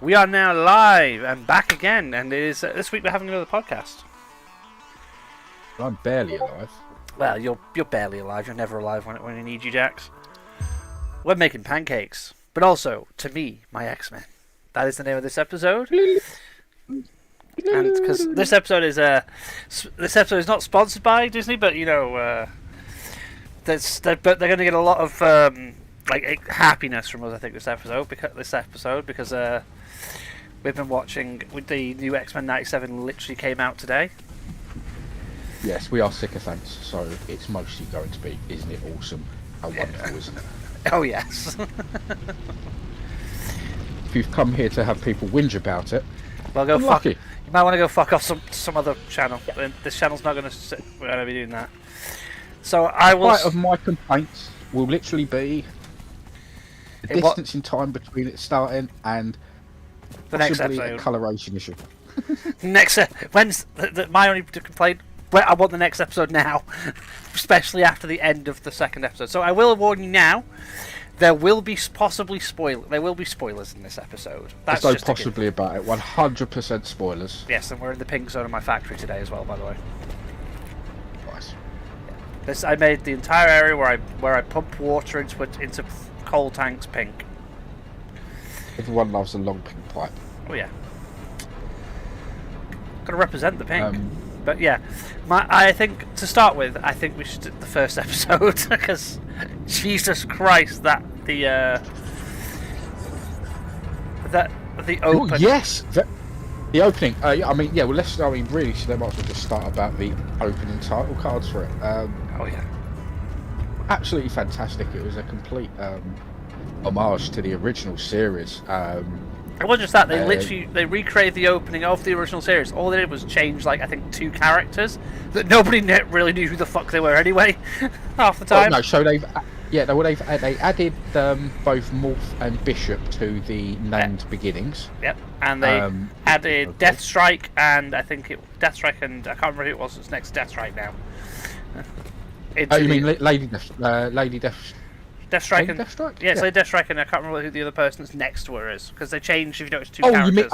We are now live and back again, and it is this week we're having another podcast. I'm barely alive. Well, you're barely alive. You're never alive when I need you, Jax. We're making pancakes, but also to me, my X-Men. That is the name of this episode. And because this episode is not sponsored by Disney, but you know, they're going to get a lot of happiness from us. I think this episode because we've been watching with the new X-Men 97 literally came out today. Yes, we are sycophants, so it's mostly going to be, isn't it awesome? How wonderful, isn't it? Oh yes. If you've come here to have people whinge about it, well, go I'm fuck. lucky. You might want to go fuck off some other channel. This channel's not going to be doing that. So I will. Part of my complaints will literally be the distance in time between it starting and the next possibly episode. A coloration issue. When's my only complaint? Well, I want the next episode now, especially after the end of the second episode. So I will warn you now. There will be There will be spoilers in this episode. That's There's just no possibly about it. 100% spoilers. Yes, and we're in the pink zone of my factory today as well, by the way. Nice. I made the entire area where I pump water into coal tanks pink. Everyone loves a long pink pipe. Oh yeah. Gotta represent the pink. But yeah, I think to start with, I think we should do the first episode because Jesus Christ, the open. Oh, yes, the opening. Really, so they might as well just start about the opening title cards for it. Oh yeah, absolutely fantastic. It was a complete homage to the original series. It wasn't just that, they recreated the opening of the original series. All they did was change, I think, 2 characters that nobody really knew who the fuck they were anyway, half the time. Oh, no, so they've added both Morph and Bishop to the named beginnings. Yep, and they added Deathstrike and I can't remember who it was. It's next to Deathstrike now. You mean Lady Deathstrike and Deathstrike? Yeah, so Deathstrike and I can't remember who the other person that's next to her is because they changed. If you notice, 2 characters.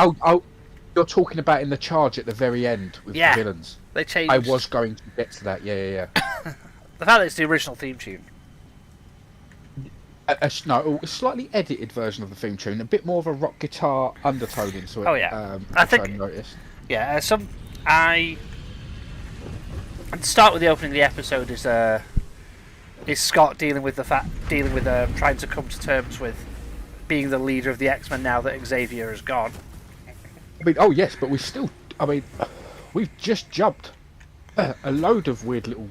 You're talking about in the charge at the very end with the villains. They changed. I was going to get to that. Yeah. The fact that it's the original theme tune. A slightly edited version of the theme tune, a bit more of a rock guitar undertone into it. Oh yeah, I noticed. Yeah, and to start with the opening of the episode is Scott dealing with trying to come to terms with being the leader of the X-Men now that Xavier is gone. I mean, oh yes, but we've just jumped a load of weird little.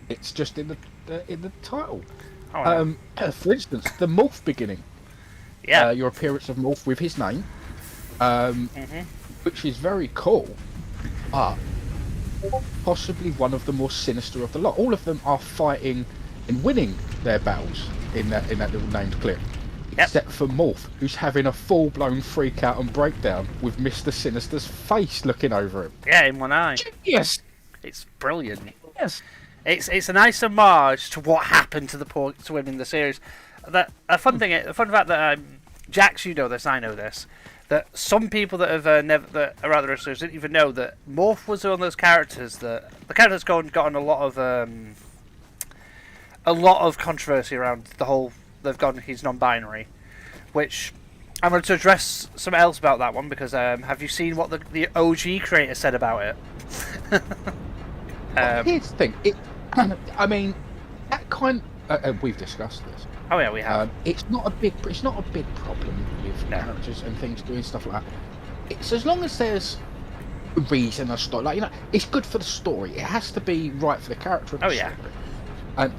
It's just in the title. Oh, no. For instance, the Morph beginning. Yeah. Your appearance of Morph with his name, which is very cool, but possibly one of the more sinister of the lot. All of them are fighting and winning their battles in that little named clip. Yep. Except for Morph, who's having a full-blown freak out and breakdown with Mr. Sinister's face looking over him. Yeah, in one eye. Yes. It's brilliant. Yes. It's a nice homage to what happened to him in the series. The fun fact that Jax, you know this, I know this, that some people that have didn't even know that Morph was one of those characters that the character's gotten a lot of controversy around the whole. They've gone he's non-binary, which I'm going to address something else about that one because have you seen what the OG creator said about it? Here's the thing. That kind. We've discussed this. Oh yeah, we have. It's not a big problem with characters and things doing stuff like that. It's as long as there's a reason, a story. It's good for the story. It has to be right for the character. Oh yeah. And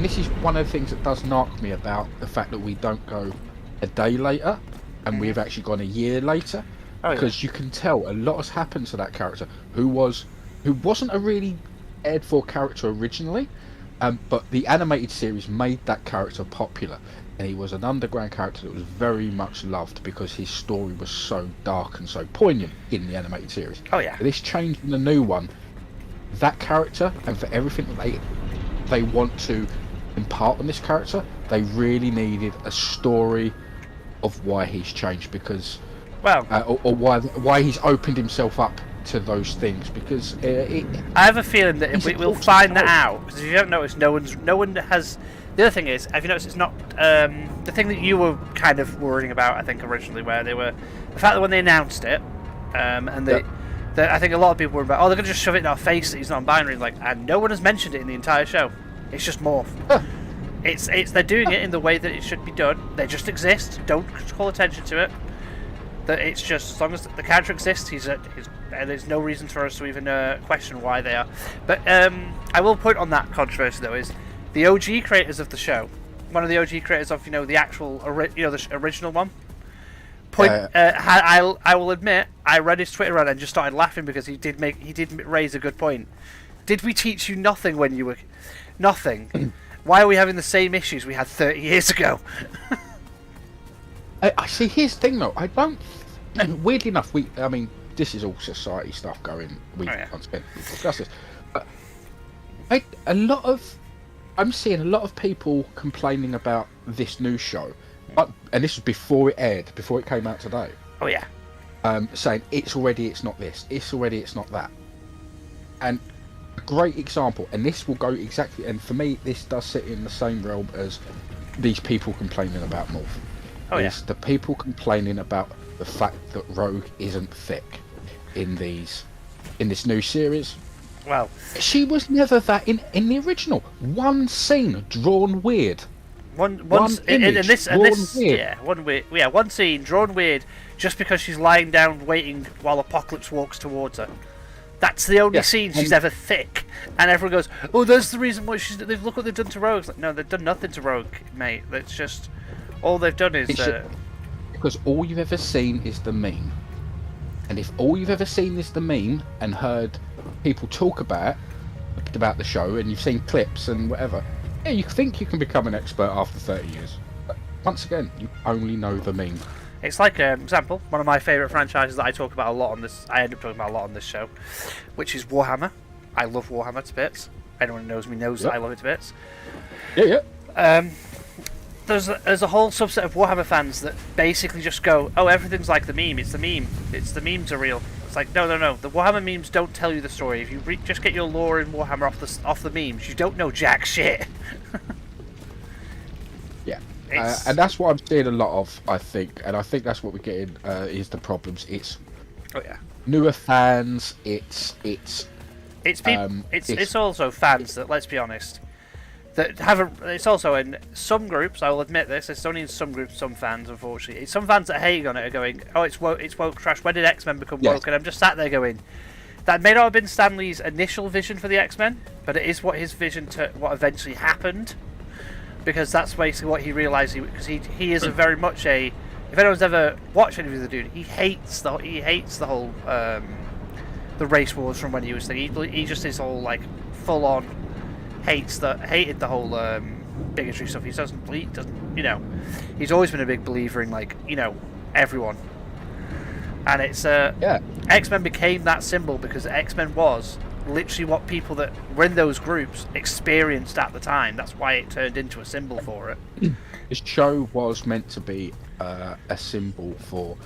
this is one of the things that does knock me about the fact that we don't go a day later, and we've actually gone a year later, because you can tell a lot has happened to that character who wasn't a really cared for character originally. But the animated series made that character popular, and he was an underground character that was very much loved because his story was so dark and so poignant in the animated series. Oh yeah. But this change in the new one, that character, and for everything that they want to impart on this character, they really needed a story of why he's changed, because Well, or why he's opened himself up to those things, because I have a feeling that we'll find that out, because if you haven't noticed, no one has. The other thing is, have you noticed it's not the thing that you were kind of worrying about? I think originally, where they were the fact that when they announced it, and I think a lot of people were about, oh, they're gonna just shove it in our face that he's non-binary, and no one has mentioned it in the entire show. It's just morph. It's they're doing it in the way that it should be done. They just exist. Don't call attention to it. That it's just, as long as the character exists, there's no reason for us to even question why they are. But I will point on that controversy though, is the OG creators of the show, one of the OG creators of the actual the original one. I will admit, I read his Twitter and just started laughing because he did raise a good point. Did we teach you nothing when you were nothing? Why are we having the same issues we had 30 years ago? I see. Here's the thing, though. I don't. Weirdly enough, this is all society stuff going. Discuss this. But I'm seeing a lot of people complaining about this new show, and this was before it aired, before it came out today. Oh yeah. Saying it's not this. It's not that. And a great example, and this will go exactly. And for me, this does sit in the same realm as these people complaining about Morph. Oh yeah. The people complaining about the fact that Rogue isn't thick in this new series. Well, she was never that in the original. One scene drawn weird. One scene drawn weird just because she's lying down waiting while Apocalypse walks towards her. That's the only scene she's ever thick, and everyone goes, "Oh, that's the reason why look what they've done to Rogue." It's like, no, they've done nothing to Rogue, mate. That's just all they've done is because all you've ever seen is the meme, and if all you've ever seen is the meme and heard people talk about the show, and you've seen clips and whatever, yeah, you think you can become an expert after 30 years. But once again, you only know the meme. It's like, example, one of my favourite franchises that I talk about a lot on this. I end up talking about a lot on this show, which is Warhammer. I love Warhammer to bits. Anyone who knows me knows that I love it to bits. Yeah. There's a whole subset of Warhammer fans that basically just go, "Oh, everything's like the meme. It's the meme. It's the memes are real." It's like, no. The Warhammer memes don't tell you the story. If you just get your lore in Warhammer off the memes, you don't know jack shit. Yeah. And that's what I'm seeing a lot of, I think, and I think that's what we're getting is the problems. It's newer fans. It's also fans that, let's be honest, that it's also in some groups. I will admit this. It's only in some groups, some fans, unfortunately. It's some fans that hate on it are going, "Oh, it's woke trash. When did X-Men become woke?" And I'm just sat there going, that may not have been Stan Lee's initial vision for the X-Men, but it is what his vision to what eventually happened. Because that's basically what he realised. Because he is a very much a. If anyone's ever watched any of the dude, he hates the whole the race wars from when he was thinking. He just is all like full on hated the whole bigotry stuff. He doesn't he's always been a big believer in everyone. And it's X-Men became that symbol because X-Men was literally what people that were in those groups experienced at the time. That's why it turned into a symbol for it. This show was meant to be a symbol for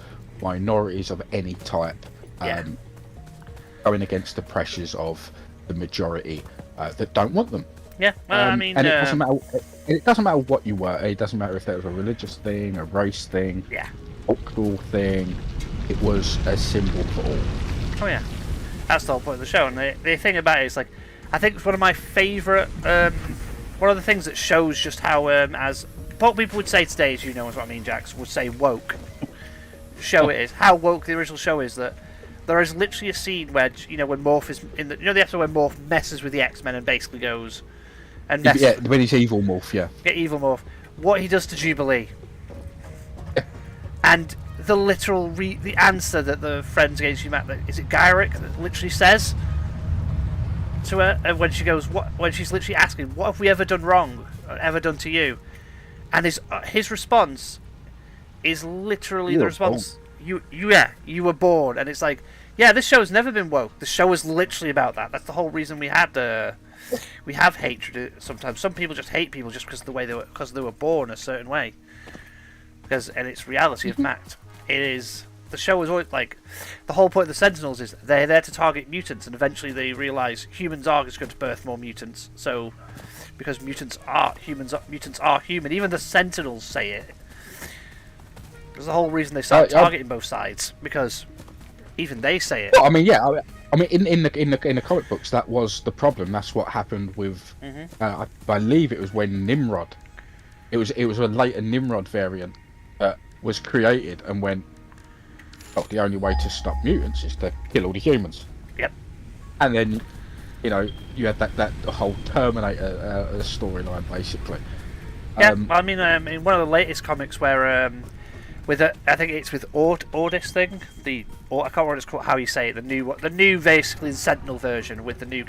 minorities of any type, going against the pressures of the majority that don't want them. Yeah, well, I mean, and it doesn't matter. It doesn't matter what you were. It doesn't matter if there was a religious thing, a race thing, cultural thing. It was a symbol for all. Oh yeah. That's the whole point of the show, and the thing about it is, like, I think it's one of my favourite, one of the things that shows just how, as what people would say today, as you know, is what I mean, Jax, would say woke. Show it is how woke the original show is. That there is literally a scene where when Morph is in the the episode where Morph messes with the X-Men and basically goes and when he's evil Morph, evil Morph. What he does to Jubilee, and the literal the answer that the Friends Against Humanity, is it Gyrick that literally says to her, and when she goes, when she's literally asking, "What have we ever done wrong, ever done to you?" And his response is literally the response, "You were born." And it's like, this show's never been woke. The show is literally about that. That's the whole reason we have hatred sometimes. Some people just hate people just because of the way they were born a certain way. and it's reality of fact. It is. The show is always like, the whole point of the Sentinels is they're there to target mutants, and eventually they realise humans are just going to birth more mutants. So, because mutants are human. Even the Sentinels say it. There's the whole reason they start targeting both sides, because even they say it. Well, I mean, yeah. I mean, in the comic books, that was the problem. That's what happened with. I believe it was when Nimrod. It was a later Nimrod variant that was created and went. Well, the only way to stop mutants is to kill all the humans. Yep. And then, you had that whole Terminator storyline basically. Yeah, I mean, in one of the latest comics where, I think it's with Ordis thing. I can't remember what it's called, how you say it. The new basically the Sentinel version with the new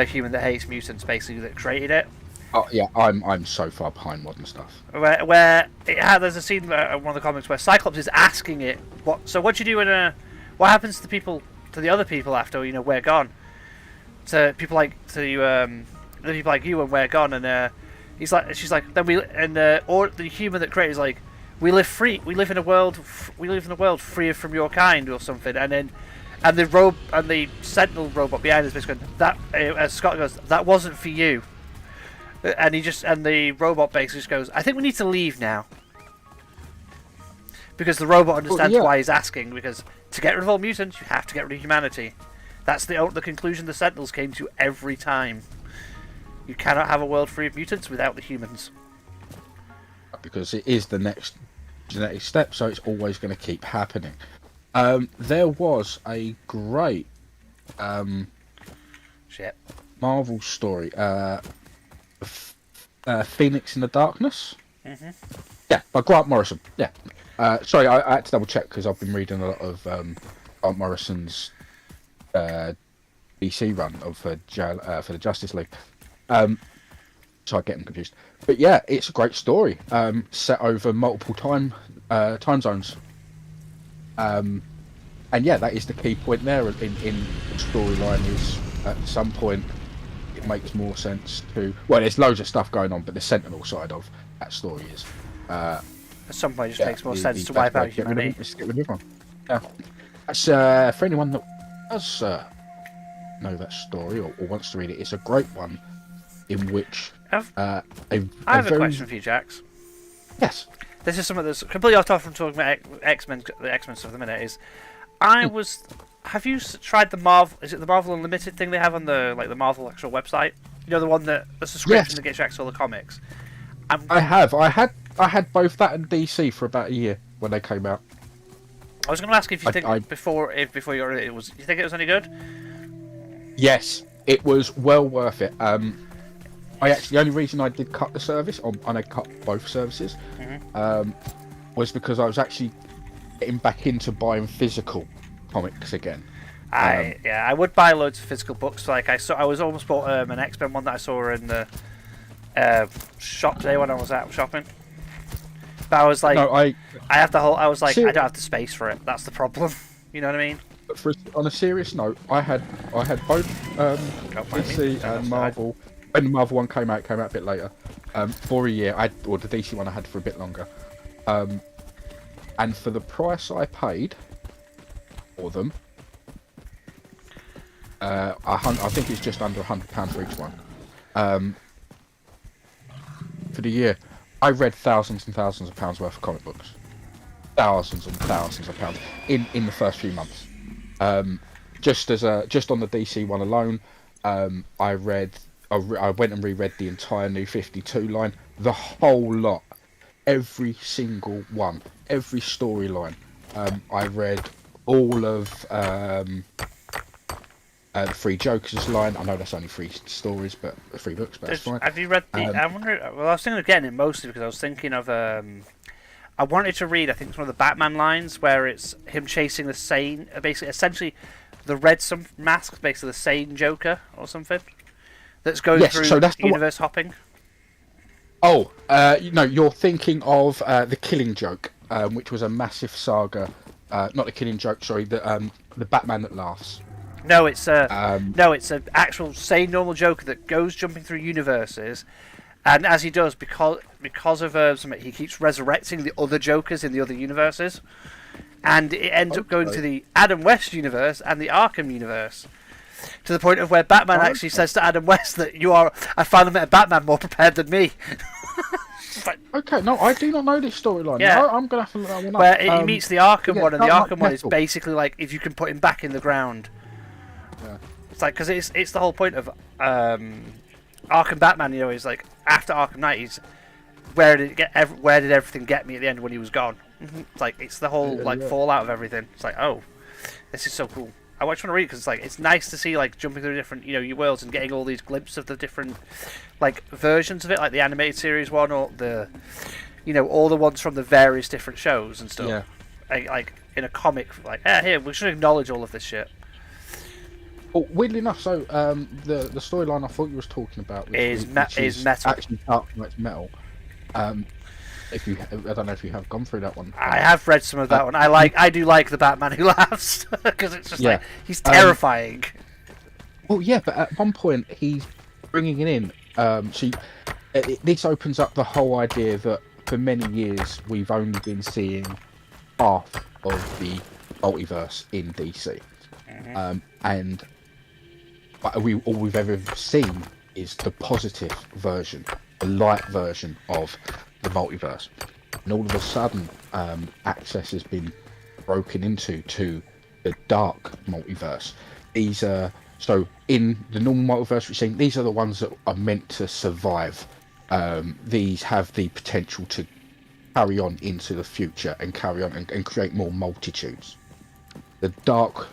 human that hates mutants, basically that created it. Oh yeah, I'm so far behind modern stuff. Where there's a scene in one of the comics where Cyclops is asking it, what do you do what happens to the other people after we're gone? To people like the people like you when we're gone, and she's like or the human that created is like, we live in a world free from your kind or something, and the Sentinel robot behind us basically that as Scott goes, that wasn't for you. And the robot basically just goes, I think we need to leave now. Because the robot understands why he's asking, because to get rid of all mutants, you have to get rid of humanity. That's the conclusion the Sentinels came to every time. You cannot have a world free of mutants without the humans. Because it is the next genetic step, so it's always going to keep happening. There was a great Marvel story. Phoenix in the Darkness. Yeah, by Grant Morrison. Yeah. Sorry, I had to double check because I've been reading a lot of Grant Morrison's DC run for the Justice League. So I get them confused. But yeah, it's a great story. Set over multiple time zones. And yeah, that is the key point there in the storyline. Is at some point it makes more sense to. Well, there's loads of stuff going on, but the Sentinel side of that story is. At some point, it just makes more sense to wipe out humanity. Let's get rid of everyone. Yeah. That's for anyone that does know that story or wants to read it. It's a great one, in which I have a question for you, Jax. Yes. This is something that's completely off topic from talking about the X-Men stuff at the minute. Have you tried the Marvel? Is it the Marvel Unlimited thing they have on the Marvel actual website? You know, the one the subscription that gets you access to all the comics. I have. I had both that and DC for about a year when they came out. I was going to ask if you think before you got it was. You think it was any good? Yes, it was well worth it. The only reason I did cut the service, and I cut both services, was because I was actually getting back into buying physical comics again. I would buy loads of physical books. Like I was almost bought an X-Men one that I saw in the shop today when I was out shopping. But I was like, no, I don't have the space for it. That's the problem. You know what I mean? But on a serious note, I had both DC and Marvel. When the Marvel one came out a bit later. For a year, the DC one I had for a bit longer. And for the price I paid for them, I think it's just under £100 for each one. For the year, I read thousands and thousands of pounds worth of comic books. Thousands and thousands of pounds in the first few months. Just on the DC one alone, I went and reread the entire New 52 line, the whole lot, every single one, every storyline. I read all of the Three Jokers line. I know that's only 3 stories, but 3 books, but that's fine. Have you read the? I was thinking of getting it mostly because I was thinking of. I wanted to read. I think it's one of the Batman lines where it's him chasing the sane, basically, essentially, the red mask, basically the sane Joker or something. That's going through universe hopping. Oh, you're thinking of the Killing Joke, which was a massive saga. Not the Killing Joke, sorry, the Batman that laughs. No, it's an actual sane normal Joker that goes jumping through universes, And as he does, because of something, he keeps resurrecting the other Jokers in the other universes, and it ends up going to the Adam West universe and the Arkham universe, to the point of where Batman actually says to Adam West that I finally met a Batman more prepared than me. Okay, no, I do not know this storyline. Yeah. No, I'm gonna have to look that one up. Where he meets the Arkham one, and the Arkham one is Metal. basically like if you can put him back in the ground. Yeah. It's like because it's the whole point of Arkham Batman. You know, is like after Arkham Knight, he's where did everything get me at the end when he was gone? It's like it's the whole fallout of everything. It's like, oh, this is so cool. I just want to read it because it's nice to see like jumping through different your worlds and getting all these glimpses of the different like versions of it, like the animated series one or the all the ones from the various different shows and stuff. Yeah. Like in a comic, like here we should acknowledge all of this shit. Well, weirdly enough, so the storyline I thought you was talking about is Metal. Actually, Dark Knight's Metal. I don't know if you have gone through that one. I have read some of that one. I do like the Batman who laughs because it's just like he's terrifying. Well, yeah, but at one point he's bringing it in. This opens up the whole idea that for many years we've only been seeing half of the multiverse in DC, and all we've ever seen is the positive version, the light version of the multiverse, and all of a sudden access has been broken into the dark multiverse. These are so in the normal multiverse we're seeing these are the ones that are meant to survive. These have the potential to carry on into the future and carry on and create more multitudes. The dark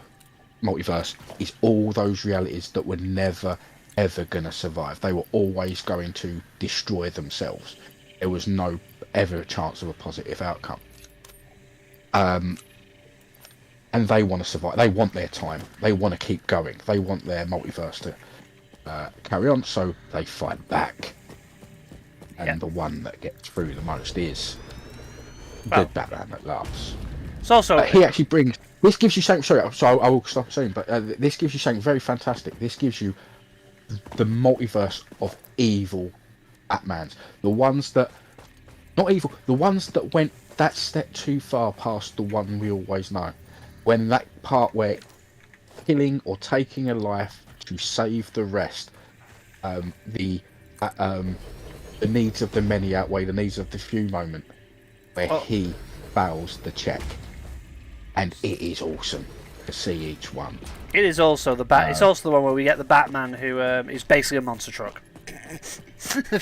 multiverse is all those realities that were never ever going to survive. They were always going to destroy themselves. There was no ever a chance of a positive outcome. And they want to survive. They want their time. They want to keep going. They want their multiverse to carry on, so they fight back. And the one that gets through the most is the Batman that laughs. It's also he actually brings. This gives you something. Sorry, so I will stop soon. But this gives you something very fantastic. This gives you the multiverse of evil Batmans, the ones that not evil, the ones that went that step too far past the one we always know. When that part where killing or taking a life to save the rest, the needs of the many outweigh the needs of the few moment, where he fails the check, and it is awesome to see each one. It is also it's also the one where we get the Batman who is basically a monster truck.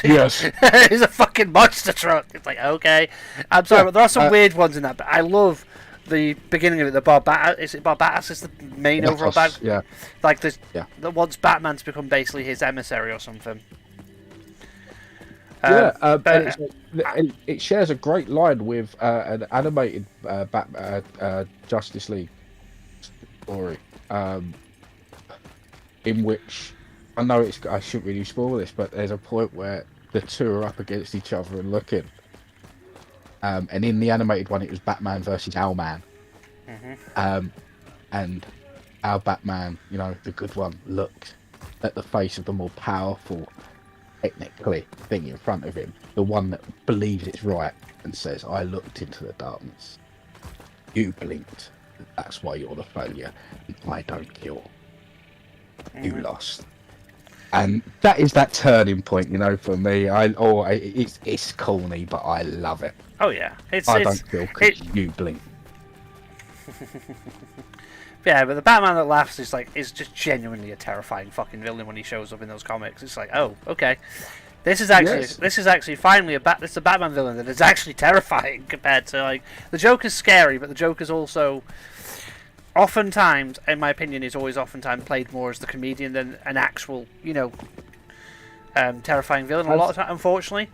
Yes. It's a fucking monster truck. It's like, okay. I'm sorry, but there are some weird ones in that. But I love the beginning of it. The Barbatas is the main overall bad. Yeah. Like this. Yeah. The once Batman's become basically his emissary or something. It shares a great line with an animated Justice League story, in which I know I shouldn't really spoil this, but there's a point where the two are up against each other and looking. And in the animated one, it was Batman versus Owlman. And our Batman, the good one, looked at the face of the more powerful, technically, thing in front of him, the one that believes it's right, and says, "I looked into the darkness. You blinked. That's why you're the failure. I don't kill. You lost." And that is that turning point, for me. It's corny, but I love it. Oh yeah, I don't kill because you blink. Yeah, but the Batman that laughs is just genuinely a terrifying fucking villain when he shows up in those comics. It's like, oh, okay, this is actually finally this is a Batman villain that is actually terrifying compared to the Joker's scary, but the Joker's also oftentimes, in my opinion, is always oftentimes played more as the comedian than an actual, terrifying villain. A lot of time, unfortunately,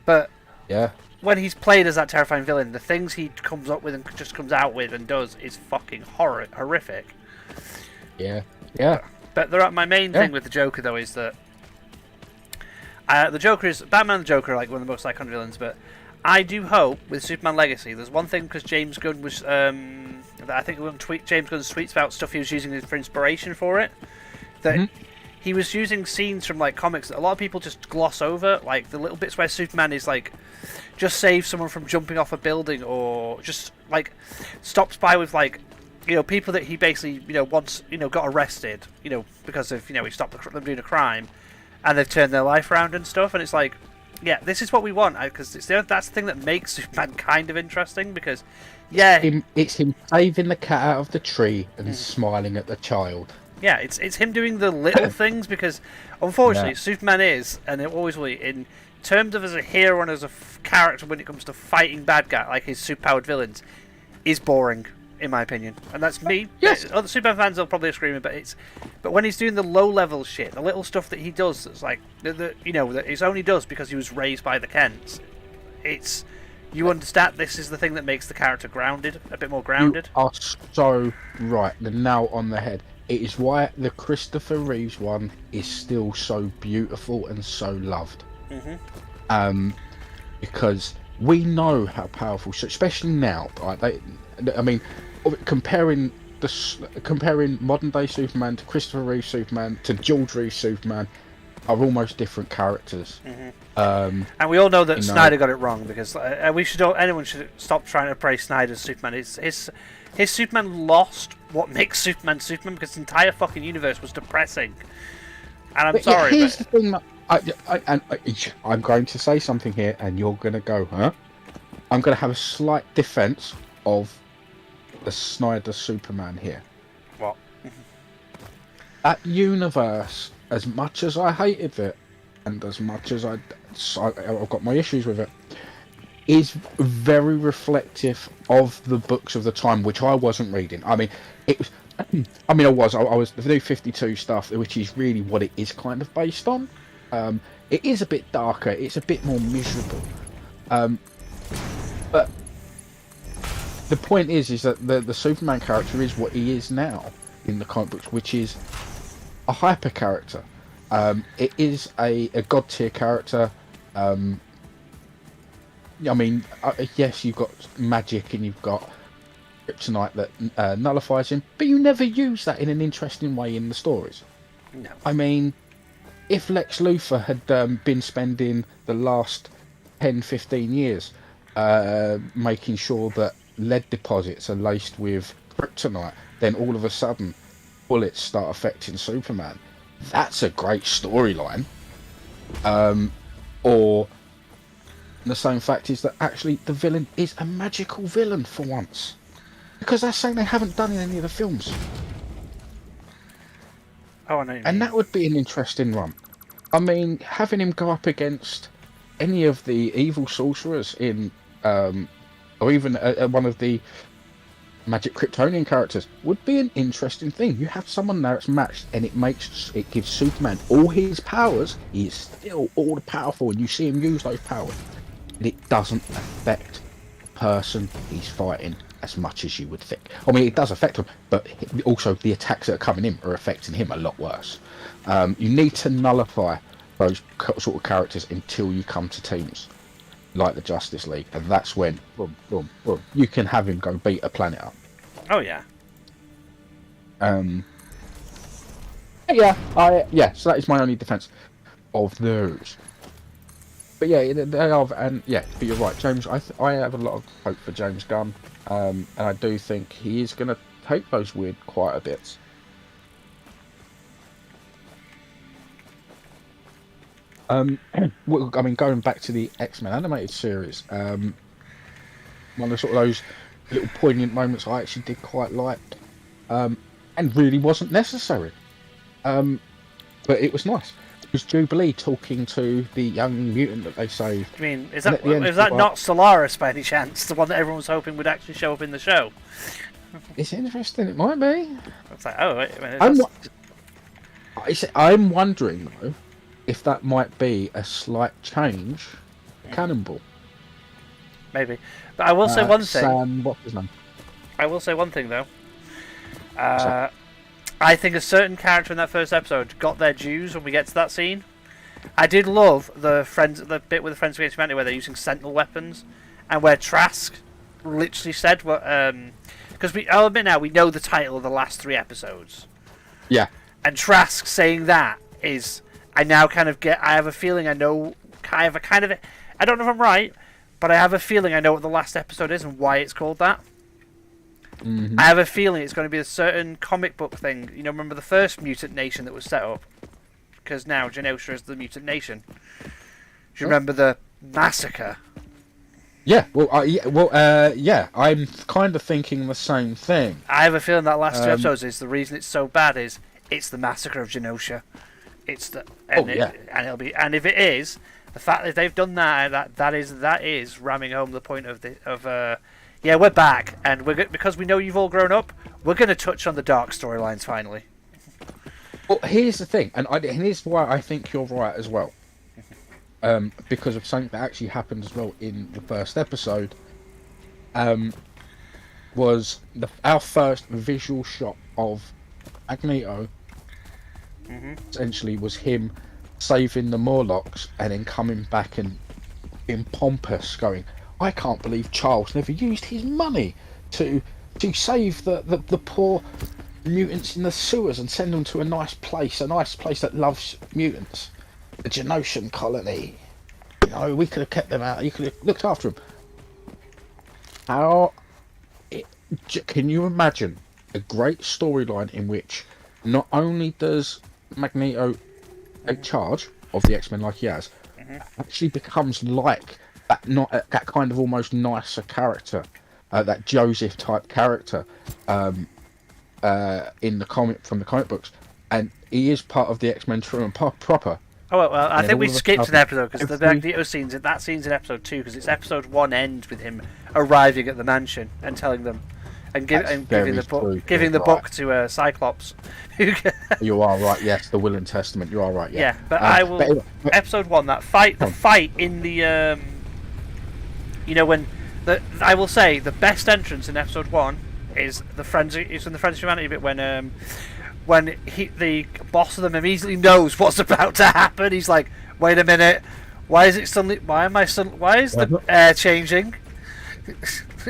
but yeah. When he's played as that terrifying villain, the things he comes up with and just comes out with and does is fucking horrific. Yeah. But my main thing with the Joker, though, is that the Joker is Batman and the Joker are like one of the most iconic villains. But I do hope with Superman Legacy, there's one thing because James Gunn was I think we James Gunn's tweets about stuff he was using for inspiration for it. That he was using scenes from like comics that a lot of people just gloss over, like the little bits where Superman is like just saves someone from jumping off a building, or just like stops by with like, you know, people that he basically, you know, once, you know, got arrested, you know, because of, you know, he stopped them doing a crime, and they've turned their life around and stuff. And it's like, yeah, this is what we want, because that's the thing that makes Superman kind of interesting, because it's him saving the cat out of the tree and smiling at the child. Yeah, it's him doing the little things, because unfortunately Superman is, and it always will be, in terms of as a hero and as a character when it comes to fighting bad guys like his superpowered villains, is boring in my opinion, and that's me. Yes. Other Superman fans will probably scream it, but when he's doing the low level shit, the little stuff that he does, that's like that he only does because he was raised by the Kents. It's, you understand, this is the thing that makes the character grounded, a bit more grounded. You are so right. The nail on the head. It is why the Christopher Reeves one is still so beautiful and so loved. Because we know how powerful, so especially now, right? I mean, comparing modern day Superman to Christopher Reeves Superman to George Reeves Superman are almost different characters. And we all know that Snyder got it wrong, because anyone should stop trying to praise Snyder's Superman. His Superman lost what makes Superman Superman, because the entire fucking universe was depressing. And I'm sorry. Here's the thing that I'm going to say something here, and you're going to go, huh? I'm going to have a slight defense of the Snyder Superman here. What? That universe, as much as I hated it, and as much as I've got my issues with it, is very reflective of the books of the time, which I wasn't reading. I mean, it was. I was the New 52 stuff, which is really what it is kind of based on. It is a bit darker. It's a bit more miserable. But the point is that the Superman character is what he is now in the comic books, which is a hyper character. It is a god tier character. I mean, yes, you've got magic and you've got kryptonite that nullifies him, but you never use that in an interesting way in the stories. No. I mean, if Lex Luthor had been spending the last 10-15 years making sure that lead deposits are laced with kryptonite, then all of a sudden bullets start affecting Superman. That's a great storyline. Or the same fact is that actually the villain is a magical villain for once, because that's something they haven't done in any of the films. Oh, I know. And that would be an interesting run. I mean, having him go up against any of the evil sorcerers in, or even one of the Magic Kryptonian characters would be an interesting thing. You have someone there that's matched, and it gives Superman all his powers. He is still all powerful, and you see him use those powers, and it doesn't affect the person he's fighting as much as you would think. I mean, it does affect him, but also the attacks that are coming in are affecting him a lot worse. You need to nullify those sort of characters until you come to teams like the Justice League, and that's when boom, boom, boom, you can have him go beat a planet up. Oh yeah. So that is my only defense of those. But yeah, they are, and yeah, but you're right, James. I have a lot of hope for James Gunn, and I do think he is going to take those weird quite a bit. Well, I mean, going back to the X-Men animated series, one of the sort of those little poignant moments I actually did quite like, and really wasn't necessary, but it was nice. It was Jubilee talking to the young mutant that they saved. I mean, is that not Solaris by any chance? The one that everyone was hoping would actually show up in the show? It's interesting. It might be. It's like, oh, wait a minute. I'm wondering though, if that might be a slight change. Cannonball. Maybe. But I will say one thing. What's his name? I will say one thing though. I think a certain character in that first episode got their dues when we get to that scene. I did love the bit with the Friends Against Humanity where they're using Sentinel weapons, and where Trask literally said, because I'll admit now we know the title of the last 3 episodes. Yeah. And Trask saying that is I now kind of get. I have a feeling I know. I have a kind of. I don't know if I'm right, but I have a feeling I know what the last episode is and why it's called that. Mm-hmm. I have a feeling it's going to be a certain comic book thing. You know, remember the first mutant nation that was set up? Because now Genosha is the mutant nation. Do you remember the massacre? Yeah, yeah. I'm kind of thinking the same thing. I have a feeling that last 2 episodes is the reason it's so bad is it's the massacre of Genosha. It's the and it'll be, and if it is, the fact that they've done that is ramming home the point of yeah, we're back, and because we know you've all grown up, we're going to touch on the dark storylines finally. Well, here's the thing, and here's why I think you're right as well. Because of something that actually happened as well in the first episode, was our first visual shot of Magneto. Essentially, was him saving the Morlocks and then coming back and being pompous, going, "I can't believe Charles never used his money to save the poor mutants in the sewers and send them to a nice place that loves mutants. The Genosian colony. You know, we could have kept them out. You could have looked after them." Can you imagine a great storyline in which not only does Magneto take charge of the X-Men like he has, actually becomes like that kind of almost nicer character, that Joseph type character, in the comic books, and he is part of the X-Men true and proper. Oh well, I think we skipped an episode because the Magneto scene's in episode 2, because it's episode 1 ends with him arriving at the mansion and telling them, and giving the book to Cyclops. You are right. Yes, the Will and Testament. You are right. Yeah, but I will. Anyway, episode 1, the fight in the I will say the best entrance in episode 1 is the Friends of Humanity bit when the boss of them immediately knows what's about to happen. He's like, "Wait a minute, why is the air changing?"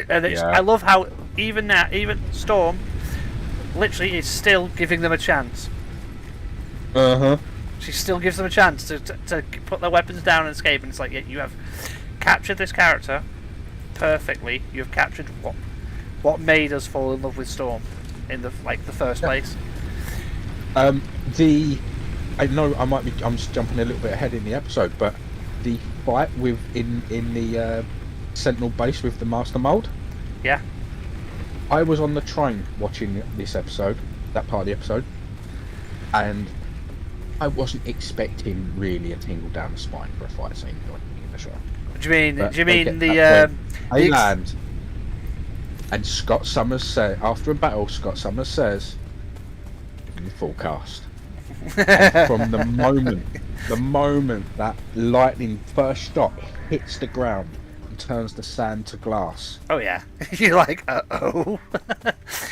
And I love how even Storm literally is still giving them a chance. She still gives them a chance to put their weapons down and escape, and it's like, yeah, you have captured this character perfectly. You have captured what made us fall in love with Storm in the first place. I know I'm just jumping a little bit ahead in the episode, but the fight in the Sentinel base with the Master Mold. Yeah. I was on the train watching this episode, that part of the episode, and I wasn't expecting really a tingle down the spine for a fight scene in the show. Do you mean they land, and Scott Summers says, after a battle, Scott Summers says, "Full cast." And from the moment that lightning first shot hits the ground and turns the sand to glass. Oh yeah, you're like, uh-oh.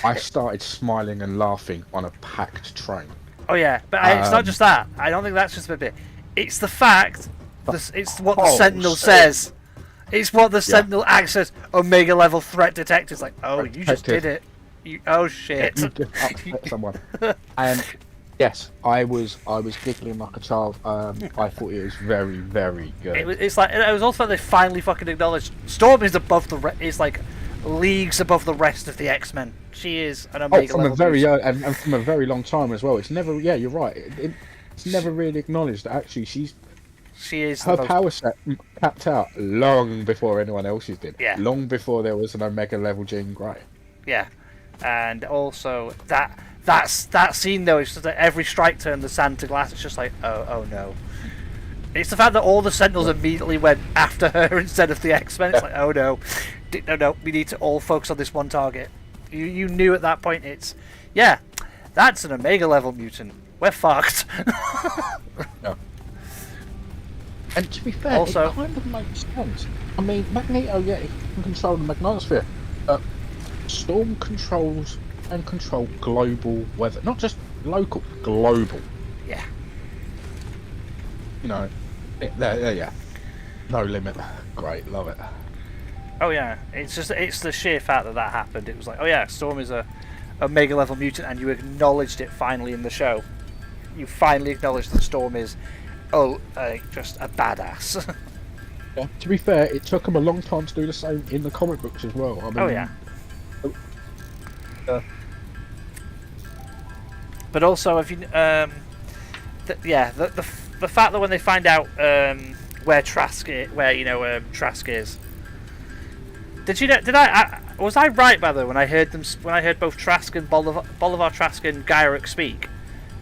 I started smiling and laughing on a packed train. Oh yeah, but it's not just that. I don't think that's just a bit. It's the fact. It's what the Sentinel says. It's what the Sentinel acts as Omega level threat detector. It's like, oh, you just did it. Oh shit! You just upset someone. And yes, I was giggling like a child. I thought it was very, very good. It was also they finally fucking acknowledged Storm is above is like leagues above the rest of the X-Men. She is an Omega level. And from a very long time as well. It's never. Yeah, you're right. It's never really acknowledged that actually she is her power set capped out long before anyone else's did. Yeah. Long before there was an Omega level Jean Grey. Yeah. And also that scene though, it's just like every strike turned the sand to glass. It's just like, oh no. It's the fact that all the Sentinels immediately went after her instead of the X-Men. It's like, oh no, we need to all focus on this one target. You knew at that point that's an Omega level mutant. We're fucked. No. And to be fair, also, it kind of makes sense. I mean, Magneto, he can control the magnetosphere. Storm controls and control global weather, not just local, global. Yeah. You know, yeah. No limit. Great, love it. Oh yeah, it's the sheer fact that happened. It was like, oh yeah, Storm is a Omega level mutant, and you acknowledged it finally in the show. you finally acknowledge that Storm is, just a badass. Yeah. To be fair, it took them a long time to do the same in the comic books as well. I mean, Oh yeah. But also, if you, the fact that when they find out where Trask is, did you know? Was I right by the way when I heard both Trask and Bolivar Trask and Gyrick speak?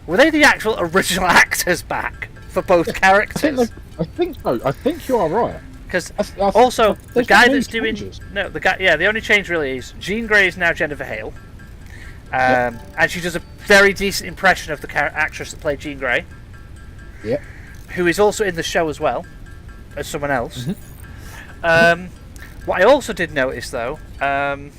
Were they the actual original actors back for both characters? I think so. I think you are right. Because also the guy that's doing changes. the only change really is Jean Grey is now Jennifer Hale, and she does a very decent impression of the actress that played Jean Grey. Yep. Who is also in the show as well as someone else. Mm-hmm. What I also did notice though, the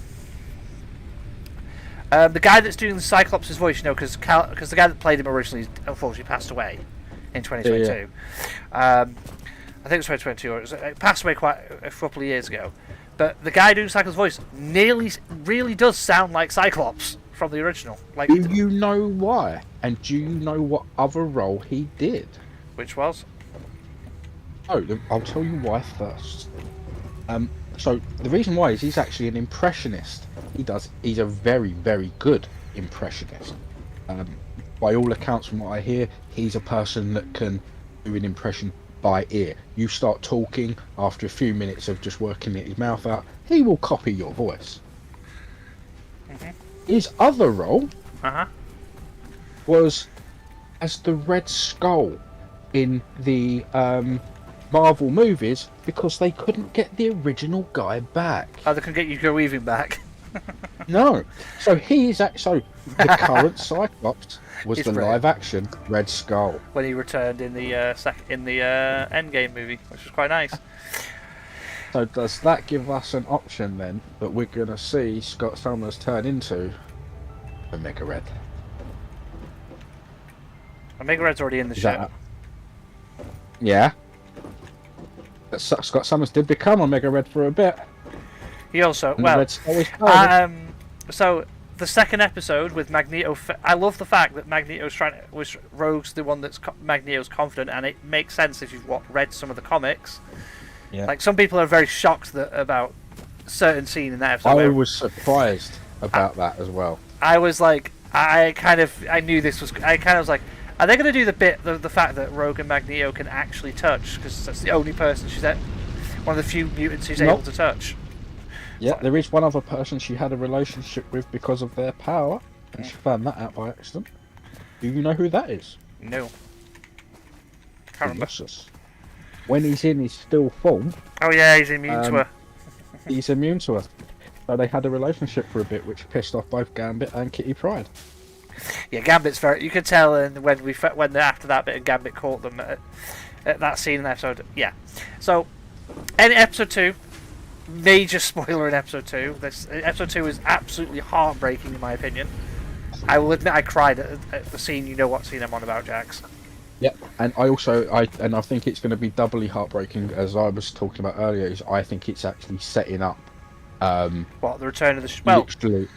guy that's doing the Cyclops' voice, because the guy that played him originally unfortunately passed away in 2022. Yeah. I think it was 2022, or it passed away quite a couple of years ago. But the guy doing Cyclops' voice really does sound like Cyclops from the original. Like, do you know why? And do you know what other role he did? Which was? Oh, I'll tell you why first. So the reason why is he's actually an impressionist. He's a very, very good impressionist. By all accounts, from what I hear, he's a person that can do an impression by ear. You start talking, after a few minutes of just working his mouth out, he will copy your voice. Mm-hmm. His other role was as the Red Skull in the Marvel movies because they couldn't get the original guy back. Oh, they couldn't get Hugo Weaving back. No. So the current Cyclops was He's the brilliant. live-action Red Skull. When he returned in the Endgame movie, which was quite nice. So does that give us an option then that we're going to see Scott Summers turn into Omega Red? Omega Red's already in the show. Yeah. But Scott Summers did become Omega Red for a bit. He also so the second episode with Magneto. I love the fact that Rogue's the one that's Magneto's confident, and it makes sense if you've read some of the comics. Yeah. Like some people are very shocked about a certain scene in that episode. I was surprised about that as well. I was like, I knew this was. I kind of was like, are they going to do the fact that Rogue and Magneto can actually touch? Because that's the only person one of the few mutants who's able to touch. Yeah, there is one other person she had a relationship with because of their power, and she found that out by accident. Do you know who that is? No. Can't remember. When he's in his still form. Oh yeah, he's immune to her. He's immune to her. So they had a relationship for a bit, which pissed off both Gambit and Kitty Pryde. Yeah, Gambit's very. You could tell, and when after that bit, and Gambit caught them at that scene in the episode. Yeah. So, in episode 2. Major spoiler in episode 2. Episode 2 is absolutely heartbreaking in my opinion. I will admit I cried at the scene. You know what scene I'm on about, Jax. Yep, and I think it's going to be doubly heartbreaking, as I was talking about earlier. Is I think it's actually setting up. The return of the literally.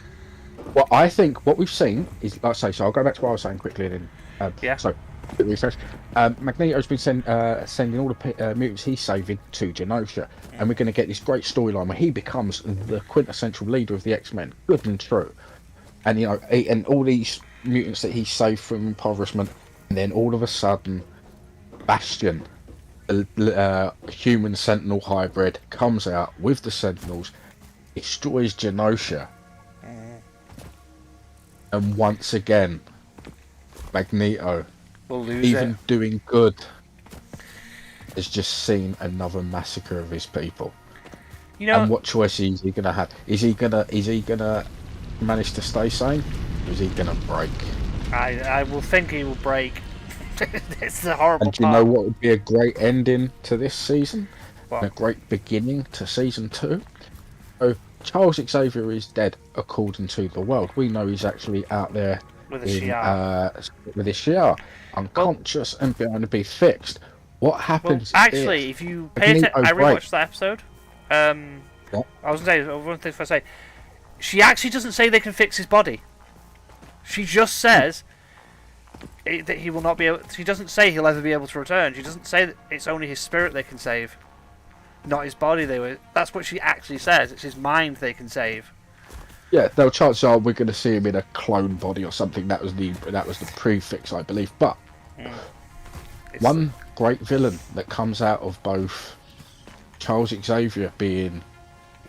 Well, I think what we've seen is, like I say, so I'll go back to what I was saying quickly. And then, yeah. So, refresh. Magneto's been sending all the mutants he's saving to Genosha, and we're going to get this great storyline where he becomes the quintessential leader of the X-Men, good and true. And and all these mutants that he saved from impoverishment, and then all of a sudden, Bastion, a human Sentinel hybrid, comes out with the Sentinels, destroys Genosha, and once again, Magneto, even doing good, has just seen another massacre of his people. And what choice is he gonna have? Is he gonna manage to stay sane, or is he gonna break? I will think he will break. It's the horrible And do you know what would be a great ending to this season? What? And a great beginning to season 2? So Charles Xavier is dead, according to the world. We know he's actually out there with a Shi'ar. With his Shi'ar, unconscious and going to be fixed. What happens? Actually, if you pay attention, I rewatched that episode. I was going to say one thing. If I say, she actually doesn't say they can fix his body. She just says that he will not be able. She doesn't say he'll ever be able to return. She doesn't say that it's only his spirit they can save, not his body. That's what she actually says. It's his mind they can save. Yeah, no, chances are we're going to see him in a clone body or something. That was the prefix, I believe. But one great villain that comes out of both Charles Xavier being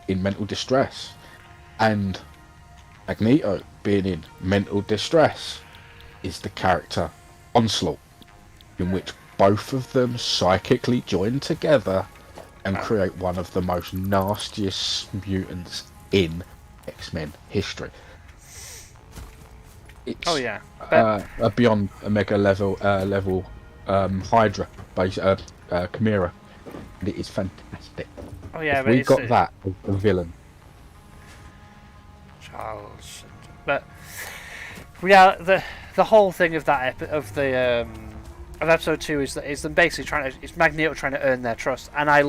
in mental distress and Magneto being in mental distress is the character Onslaught, in which both of them psychically join together and create one of the most nastiest mutants in X-Men history. It's a beyond Omega level Hydra base Chimera, and it is fantastic. Oh yeah, if we got that as a villain. Charles, but the whole thing of that of episode 2 is them basically it's Magneto trying to earn their trust, and I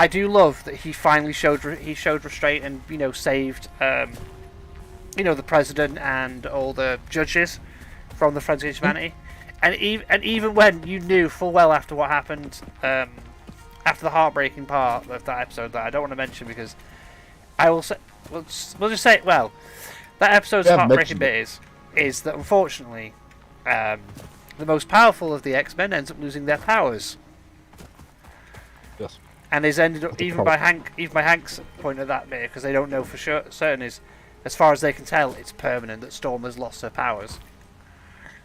do love that he finally showed restraint and saved the president and all the judges from the Friends of Humanity, and even when you knew full well after what happened after the heartbreaking part of that episode that I don't want to mention because I will say we'll just say that episode's heartbreaking bit is that unfortunately the most powerful of the X-Men ends up losing their powers. Yes. And is ended up even by Hank's point at that bit because they don't know for certain is, as far as they can tell, it's permanent that Storm has lost her powers.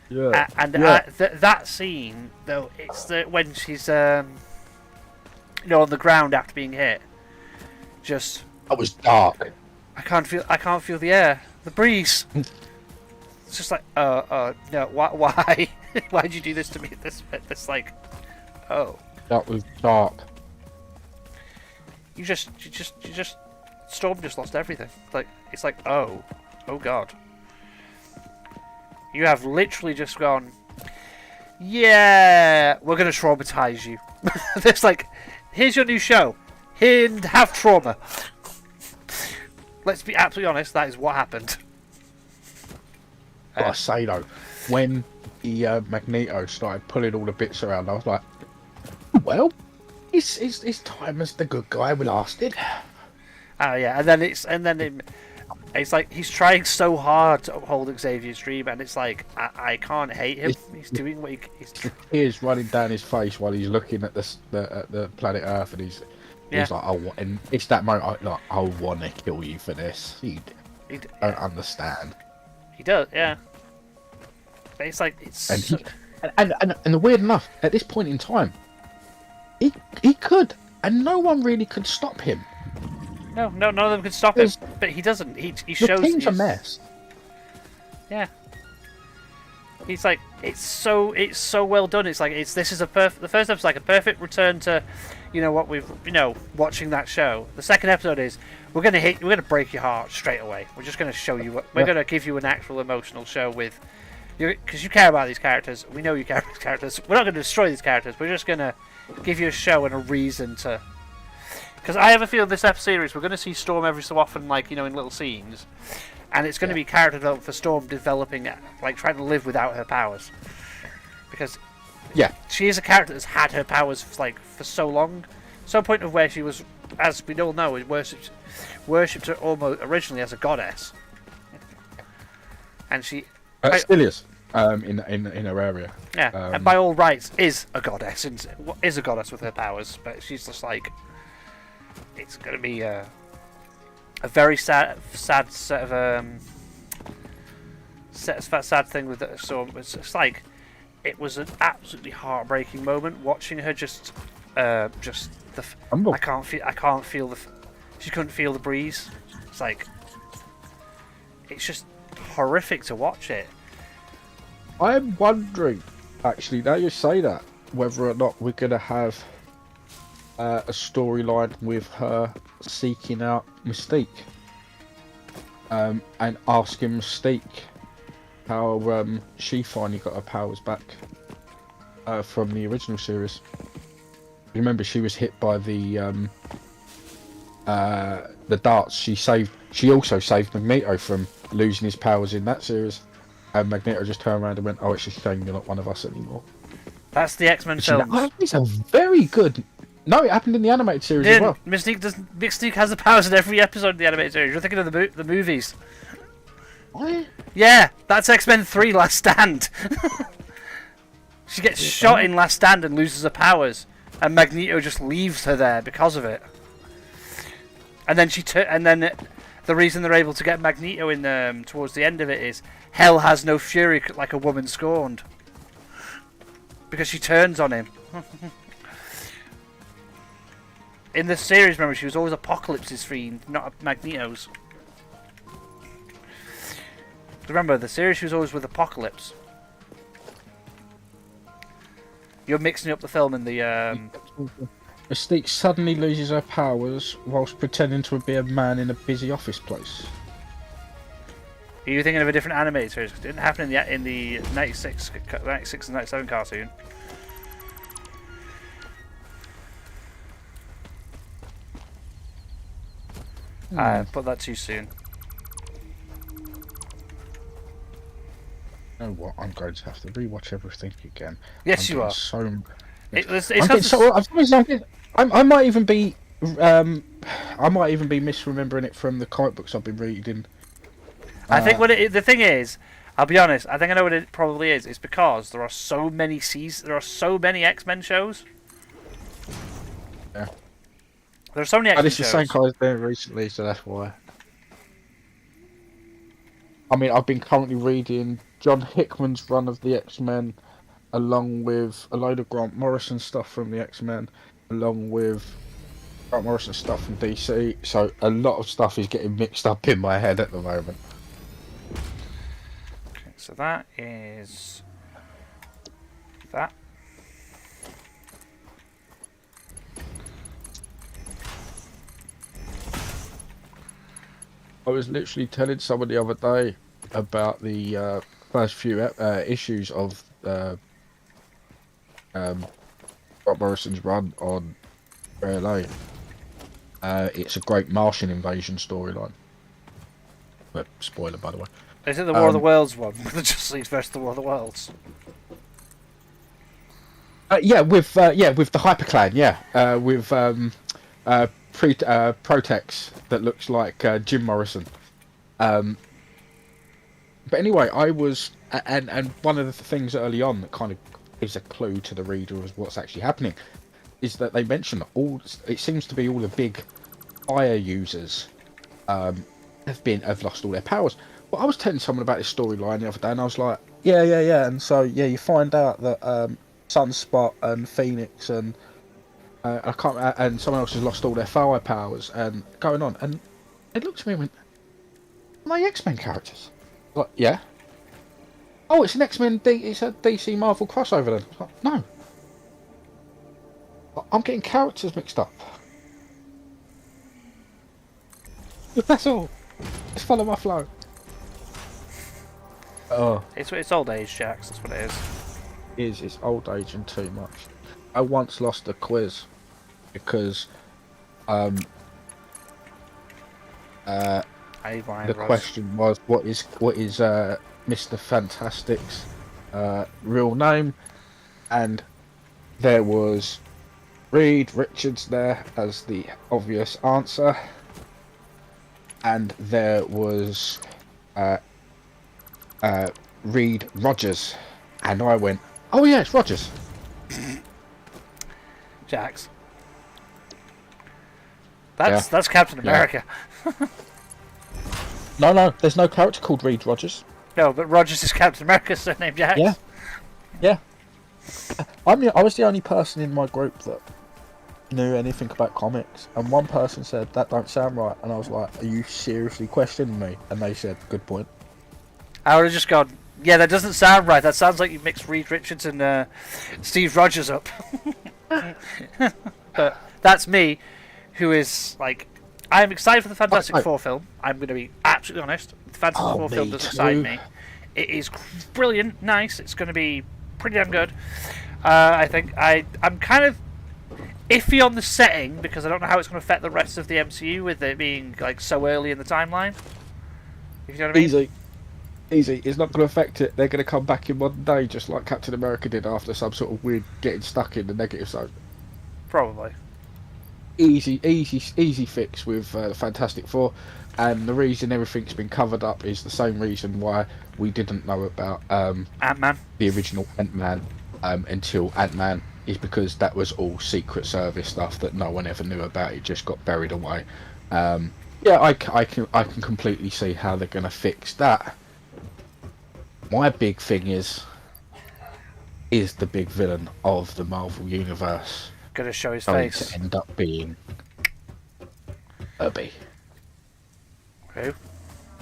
Yeah. That scene though, it's when she's on the ground after being hit. Just that was dark. I can't feel the air, the breeze. It's just like no, why why'd you do this to me? This that was dark. You just Storm just lost everything. It's like oh god. You have literally just gone, yeah, we're gonna traumatize you. It's like, here's your new show. Have trauma. Let's be absolutely honest, that is what happened. Gotta say though, when the Magneto started pulling all the bits around, I was like, well, his time as the good guy lasted. Oh yeah, and then it's like he's trying so hard to uphold Xavier's dream, and it's like I can't hate him. He's doing what he's. Tears running down his face while he's looking at the planet Earth, and he's like, and it's that moment I want to kill you for this. You don't understand. He does, yeah. But it's like and weird enough, at this point in time, he could, and no one really could stop him. No, none of them can stop him, but he doesn't. He shows. The King's a mess. Yeah. He's like, it's so well done. It's like this is the first episode's like a perfect return to, what we've watching that show. The second episode is we're gonna break your heart straight away. We're just gonna show you we're gonna give you an actual emotional show with, because you care about these characters. We know you care about these characters. We're not gonna destroy these characters. We're just gonna give you a show and a reason to. Because I have a feeling this series we're going to see Storm every so often, in little scenes, and it's going to be character development for Storm developing, trying to live without her powers. Because she is a character that's had her powers for so long, so point of where she was, as we all know, worshipped her almost originally as a goddess, and she still is in her area. Yeah, and by all rights is a goddess with her powers, but she's just like. It's going to be a very sad set of sad thing with the Storm. It's like it was an absolutely heartbreaking moment watching her I can't feel she couldn't feel the breeze. It's like it's just horrific to watch it. I'm wondering, actually, now you say that, whether or not we're going to have a storyline with her seeking out Mystique and asking Mystique how she finally got her powers back from the original series. Remember, she was hit by the darts. She also saved Magneto from losing his powers in that series, And Magneto just turned around and went, "Oh, it's a shame you're not one of us anymore." That's the X-Men films. Oh, it's a very good. No, it happened in the animated series as well. Mystique has the powers in every episode of the animated series. You're thinking of the movies. What? Yeah, that's X-Men 3 Last Stand. She gets shot in Last Stand and loses her powers, and Magneto just leaves her there because of it. And then the reason they're able to get Magneto in towards the end of it is hell has no fury like a woman scorned, because she turns on him. In the series, remember, she was always Apocalypse's fiend, not Magneto's. Remember, the series she was always with Apocalypse. You're mixing up the film and the... Mystique suddenly loses her powers whilst pretending to be a man in a busy office place. Are you thinking of a different animated series? It didn't happen in the 96 and 97 cartoon. But that's too soon. You know what? I'm going to have to rewatch everything again. Yes, you are. I might even be misremembering it from the comic books I've been reading. I think the thing is, I'll be honest. I think I know what it probably is. It's because there are so many X-Men shows. Yeah. There are so many X-Men This is the same kind of thing recently, so that's why. I mean, I've been currently reading John Hickman's run of the X-Men, along with a load of Grant Morrison stuff from the X-Men, along with Grant Morrison stuff from DC. So a lot of stuff is getting mixed up in my head at the moment. Okay, so that is that. I was literally telling someone the other day about the first few issues of Grant Morrison's run on LA. It's a great Martian invasion storyline. But spoiler, by the way. Is it the War of the Worlds one? The Justice League versus the War of the Worlds. With the HyperClan, with Protex that looks like Jim Morrison. But anyway, I was, and one of the things early on that kind of gives a clue to the reader as what's actually happening is that they mention it seems to be all the big fire users have lost all their powers. Well, I was telling someone about this storyline the other day, and I was like, yeah, and so you find out that Sunspot and Phoenix and and someone else has lost all their fire powers and going on, and it looked to me and went, "My X-Men characters." Like, yeah. Oh, it's an X-Men. It's a DC Marvel crossover then. Like, no. I'm getting characters mixed up. That's all. Just follow my flow. Oh. It's old age, Jax. That's what it is. It's old age and too much. I once lost a quiz because the question was what is Mr. Fantastic's real name, and there was Reed Richards there as the obvious answer, and there was Reed Rogers, and I went, "Oh yeah, it's Rogers." Jax. That's Captain America. No, there's no character called Reed Rogers. No, but Rogers is Captain America's surname, Jax. Yeah. I was the only person in my group that knew anything about comics, and one person said that don't sound right, and I was like, "Are you seriously questioning me?" And they said, "Good point." I would have just gone, "Yeah, that doesn't sound right. That sounds like you mixed Reed Richards and Steve Rogers up." But that's me, who is like, I'm excited for the Fantastic Four film. I'm going to be absolutely honest. The Fantastic Four film does excite me. It is brilliant, nice. It's going to be pretty damn good. I think I'm kind of iffy on the setting because I don't know how it's going to affect the rest of the MCU with it being like so early in the timeline. If you know what I mean? Easy. Easy. It's not going to affect it. They're going to come back in one day, just like Captain America did after some sort of weird getting stuck in the negative zone. Probably. Easy fix with the Fantastic Four, and the reason everything's been covered up is the same reason why we didn't know about Ant-Man. the original Ant-Man until Ant-Man, is because that was all Secret Service stuff that no one ever knew about. It just got buried away. Yeah, I can completely see how they're going to fix that. My big thing is the big villain of the Marvel Universe Gonna show his going face. to end up being Herbie. Who?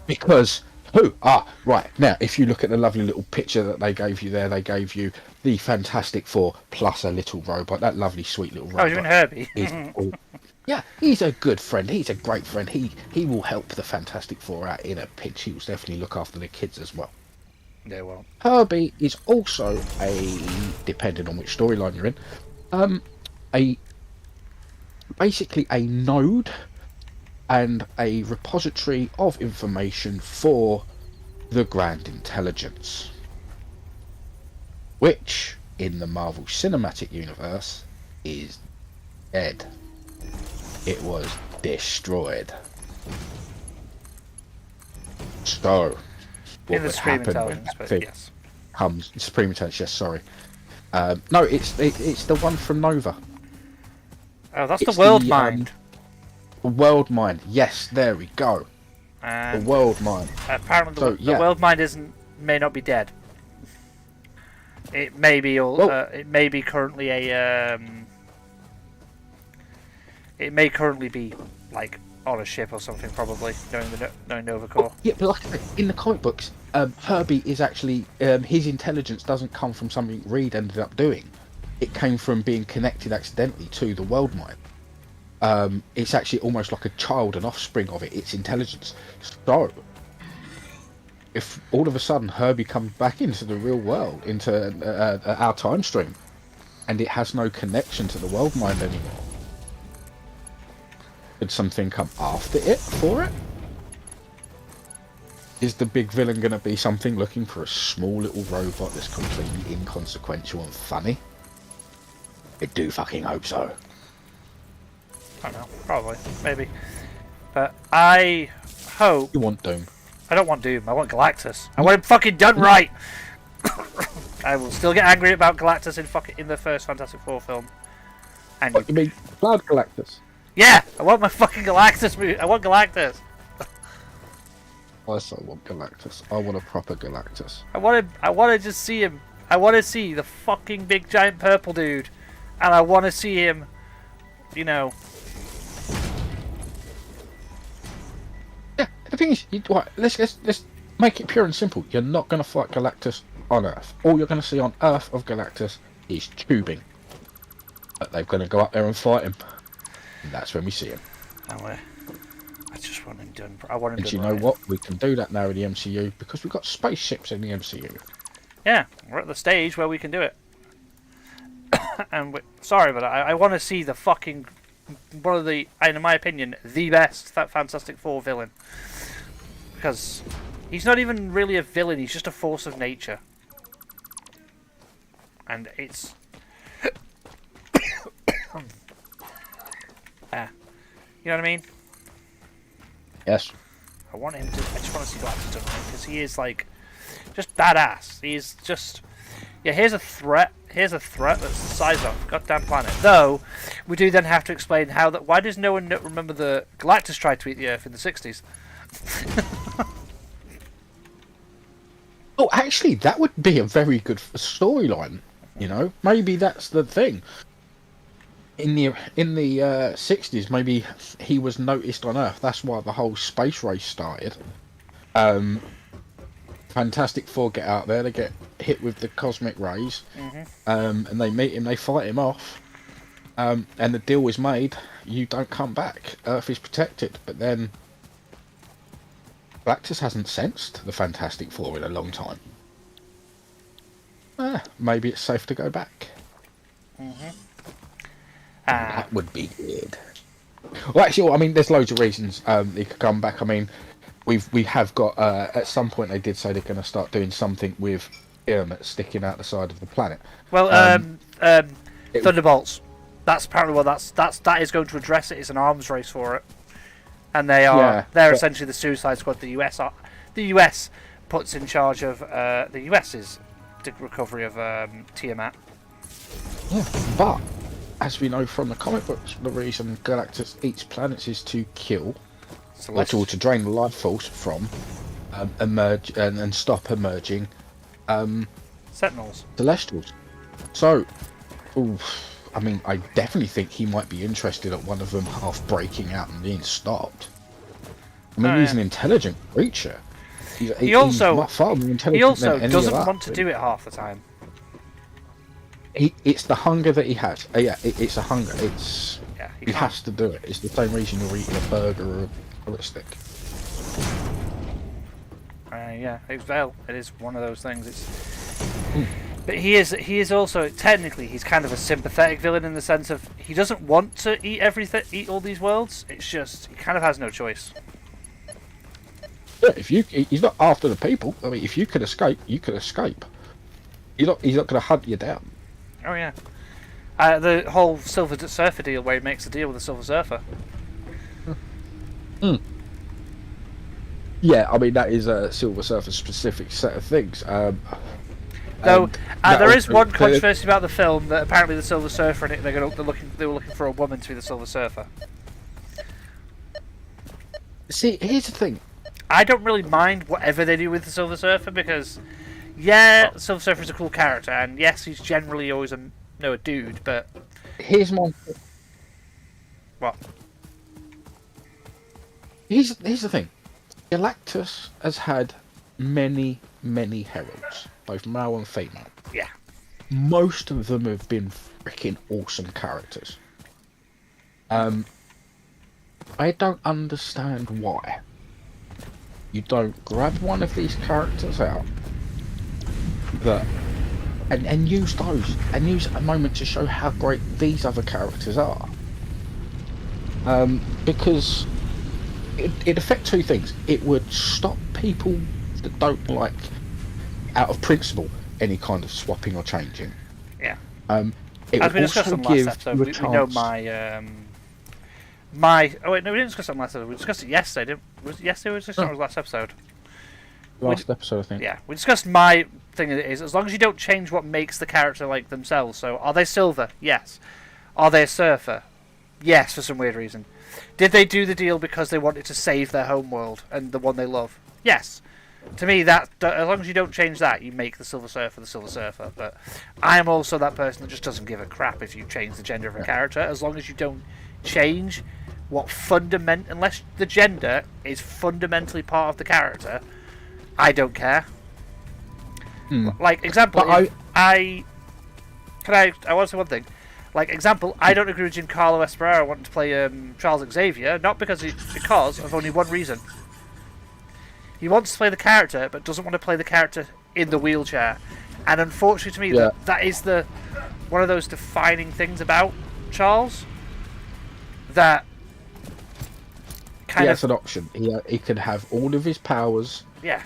Because who? Ah, right. Now, if you look at the lovely little picture that they gave you there, they gave you the Fantastic Four plus a little robot. That lovely, sweet little robot. Oh, you mean Herbie? Yeah, he's a good friend. He's a great friend. He will help the Fantastic Four out in a pinch. He will definitely look after the kids as well. They won't. Herbie is also depending on which storyline you're in, basically a node and a repository of information for the Grand Intelligence, which in the Marvel Cinematic Universe is dead. It was destroyed. So what In the would Supreme happen when Intelligence, that but thing yes. comes? Supreme Intelligence, yes, sorry. No, it's the one from Nova. Oh, that's It's the World the, Mind. World Mind. Yes, there we go. The And World Mind. apparently, So, the yeah. World Mind may not be dead. It may be it may be currently a it may currently be like on a ship or something, probably knowing Nova Corps. Yeah, but like I said, in the comic books, Herbie is actually his intelligence doesn't come from something Reed ended up doing. It came from being connected accidentally to the World Mind. It's actually almost like a child, an offspring of it. Its intelligence. So, if all of a sudden Herbie comes back into the real world, into our time stream, and it has no connection to the World Mind anymore, could something come after it for it? Is the big villain going to be something looking for a small little robot that's completely inconsequential and funny? I do fucking hope so. I don't know, probably, maybe. But I hope. You want Doom? I don't want Doom. I want Galactus. I want him fucking done right. I will still get angry about Galactus in the first Fantastic Four film. And What, you mean Cloud Galactus? yeah, I want my fucking Galactus movie. I want Galactus. I also want Galactus. I want a proper Galactus. I want to just see him. I want to see the fucking big giant purple dude, and I want to see him. You know. Yeah, the thing is, right, let's make it pure and simple. You're not going to fight Galactus on Earth. All you're going to see on Earth of Galactus is tubing. But they're going to go up there and fight him. And that's when we see him. I just want him done. I want him And done. you know right. what? We can do that now in the MCU because we've got spaceships in the MCU. Yeah, we're at the stage where we can do it. And sorry, but I want to see the fucking one of the, in my opinion, the best Fantastic Four villain. Because he's not even really a villain; he's just a force of nature. And it's you know what I mean? Yes. I want him to. I just want to see Galactus done right because he is like just badass. He's just here's a threat. Here's a threat that's the size of goddamn planet. Though we do then have to explain how that. Why does no one remember the Galactus tried to eat the Earth in the '60s? Oh, actually, that would be a very good storyline. You know, maybe that's the thing. In the 60s, maybe he was noticed on Earth. That's why the whole space race started. Fantastic Four get out there. They get hit with the cosmic rays, and they meet him. They fight him off, and the deal is made. You don't come back. Earth is protected. But then Galactus hasn't sensed the Fantastic Four in a long time. Maybe it's safe to go back. That would be good. Well, actually, I mean, there's loads of reasons he could come back. I mean, we have got at some point they did say they're going to start doing something with sticking out the side of the planet. Well, It- Thunderbolts. That's apparently what that is going to address it. It's an arms race for it, and they're essentially the Suicide Squad. The US puts in charge of the US's recovery of Tiamat. Yeah, but as we know from the comic books, the reason Galactus eats planets is to kill, or to drain the life force from emerge and stop emerging Sentinels. Celestials. So, I mean, I definitely think he might be interested at one of them half breaking out and being stopped. I mean, he's an intelligent creature. He also far more intelligent than any doesn't of us, want to do it half the time. It's the hunger that he has. It's a hunger. He can't. has to do it. It's the same reason you're eating a burger or a stick. It's Vale. It is one of those things. But he is also technically he's kind of a sympathetic villain in the sense of he doesn't want to eat all these worlds. It's just he kind of has no choice. Yeah, he's not after the people. I mean, if you could escape, you could escape. He's not going to hunt you down. Oh yeah, the whole Silver Surfer deal where he makes a deal with the Silver Surfer. Yeah, I mean that is a Silver Surfer specific set of things. Though there is one controversy about the film that apparently the Silver Surfer in it they were looking for a woman to be the Silver Surfer. See, here's the thing. I don't really mind whatever they do with the Silver Surfer because, Silver Surfer is a cool character, and yes, he's generally always a dude. But here's my what? Here's the thing. Galactus has had many heralds, both male and female. Yeah. Most of them have been freaking awesome characters. I don't understand why you don't grab one of these characters out and use those and use a moment to show how great these other characters are. Because it'd affect two things. It would stop people that don't like, out of principle, any kind of swapping or changing. Yeah. It As would we discussed also on last give episode, you a we chance. know my. Oh wait, no, we didn't discuss it on last episode. We discussed it yesterday. Was it yesterday? Or was it last episode? Last episode, I think. Yeah, we discussed my thing. Is as long as you don't change what makes the character like themselves. So, are they silver? Yes. Are they a surfer? Yes, for some weird reason. Did they do the deal because they wanted to save their home world and the one they love? Yes. To me, that as long as you don't change that, you make the Silver Surfer the Silver Surfer. But I am also that person that just doesn't give a crap if you change the gender of a character, as long as you don't change what unless the gender is fundamentally part of the character, I don't care. Like example, I want to say one thing. Like example, I don't agree with Giancarlo Esposito wanting to play Charles Xavier, not because of only one reason. He wants to play the character, but doesn't want to play the character in the wheelchair. And unfortunately to me, that is one of those defining things about Charles. That That's an option. He could have all of his powers. Yeah.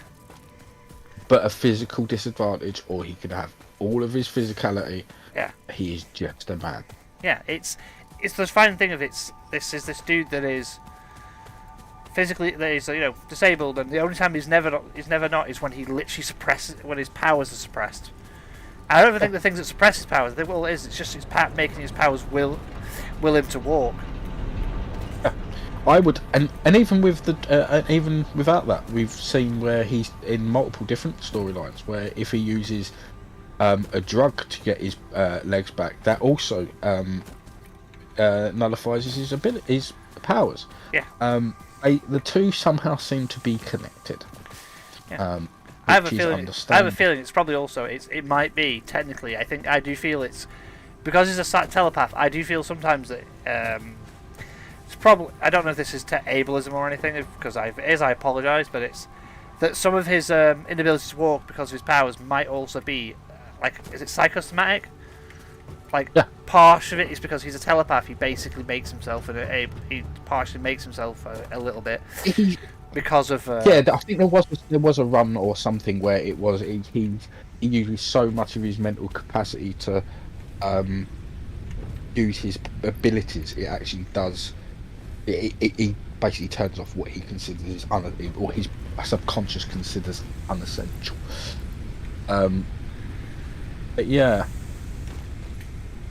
But a physical disadvantage, or he could have all of his physicality. Yeah. He is just a man. Yeah, it's the defining thing of this is dude that is physically disabled, and the only time he's never not is when he literally suppresses when his powers are suppressed. I don't even think the things that suppress his powers, it's just his making his powers will him to walk. I would, and even with even without that, we've seen where he's in multiple different storylines where if he uses a drug to get his legs back, that also nullifies his powers. Yeah. The two somehow seem to be connected. Yeah. I have a feeling it's probably also it might be technically. I do feel it's because he's a telepath. I do feel sometimes that it's probably, I don't know if this is ableism or anything, because I apologise, but it's that some of his inability to walk because of his powers might also be is it psychosomatic? Part of it is because he's a telepath. He basically makes himself he partially makes himself a little bit. because of. Yeah, I think there was a run or something where it was he uses so much of his mental capacity to use his abilities. It actually does. He basically turns off what he considers or his subconscious considers unessential. But yeah.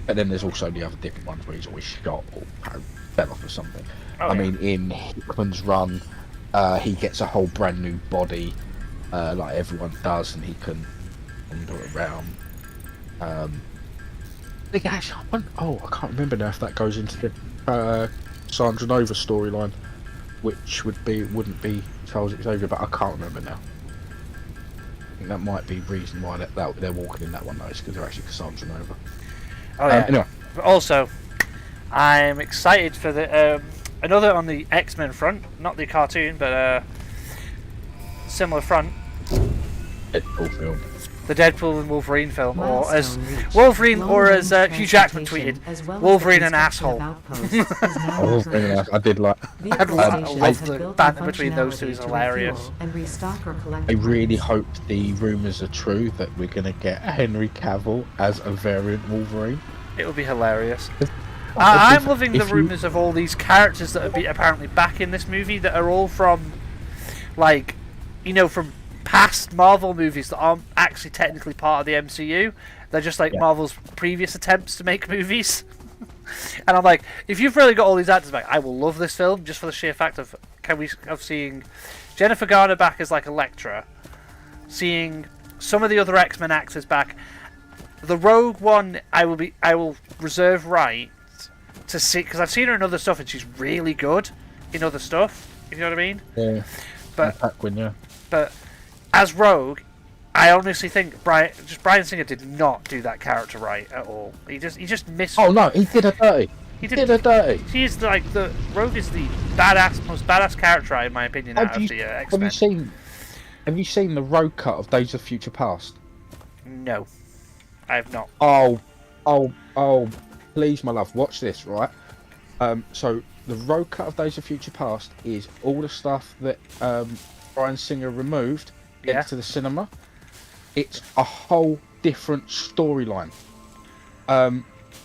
But then there's also the other different ones where he's always shot or fell off or something. I mean, in Hickman's run, he gets a whole brand new body, like everyone does, and he can wander around. I can't remember now if that goes into the Sandra Nova storyline, which wouldn't be Charles Xavier, but I can't remember now. I think that might be the reason why they're walking in that one though, is because they're actually Cassandra Nova. Oh yeah. Anyway. But also, I'm excited for the another on the X-Men front, not the cartoon, but similar front. Deadpool film. The Deadpool and Wolverine film, or as Wolverine, or as Hugh Jackman tweeted, Wolverine an asshole. I did like. I love the banter between those two is hilarious. I really hope the rumours are true that we're going to get Henry Cavill as a variant Wolverine. It would be hilarious. I'm loving the rumours of all these characters that are apparently back in this movie that are all from, like, from past Marvel movies that aren't actually technically part of the MCU. They're just like Marvel's previous attempts to make movies. And I'm like, if you've really got all these actors back, I will love this film just for the sheer fact of seeing Jennifer Garner back as like Elektra, seeing some of the other X-Men actors back. The Rogue one, I will reserve right to see, because I've seen her in other stuff and she's really good in other stuff. If you know what I mean? Yeah. But as Rogue, I honestly think Bryan Singer did not do that character right at all. He just missed. Oh no, he did her dirty. He did her dirty. She is the Rogue is the most badass character in my opinion out of the X-Men. Have you seen the Rogue cut of Days of Future Past? No, I have not. Oh, please, my love, watch this, right? So the Rogue cut of Days of Future Past is all the stuff that Bryan Singer removed into the cinema. It's a whole different storyline.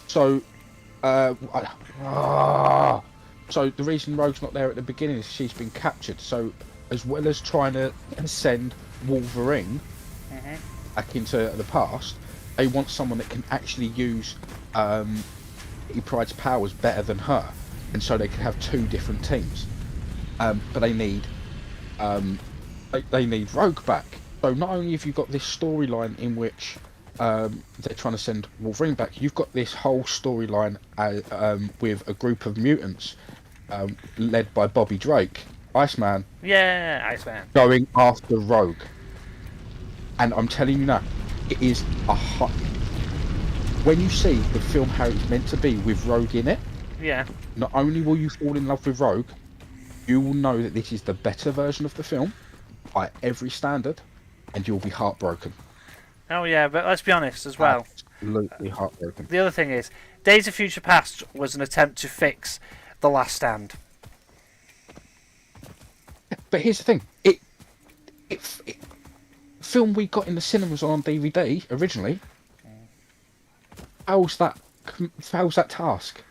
So the reason Rogue's not there at the beginning is she's been captured. So as well as trying to send Wolverine back into the past, they want someone that can actually use Pride's powers better than her, and so they can have two different teams. But they need Rogue back. So not only have you got this storyline in which they're trying to send Wolverine back, you've got this whole storyline with a group of mutants led by Bobby Drake, Iceman. Yeah, Iceman. Going after Rogue. And I'm telling you now, it is when you see the film how it's meant to be with Rogue in it, not only will you fall in love with Rogue, you will know that this is the better version of the film by every standard, and you'll be heartbroken. Oh yeah, but let's be honest as well. Absolutely heartbroken. The other thing is, Days of Future Past was an attempt to fix The Last Stand. But here's the thing: it film we got in the cinemas on DVD originally. How's that task?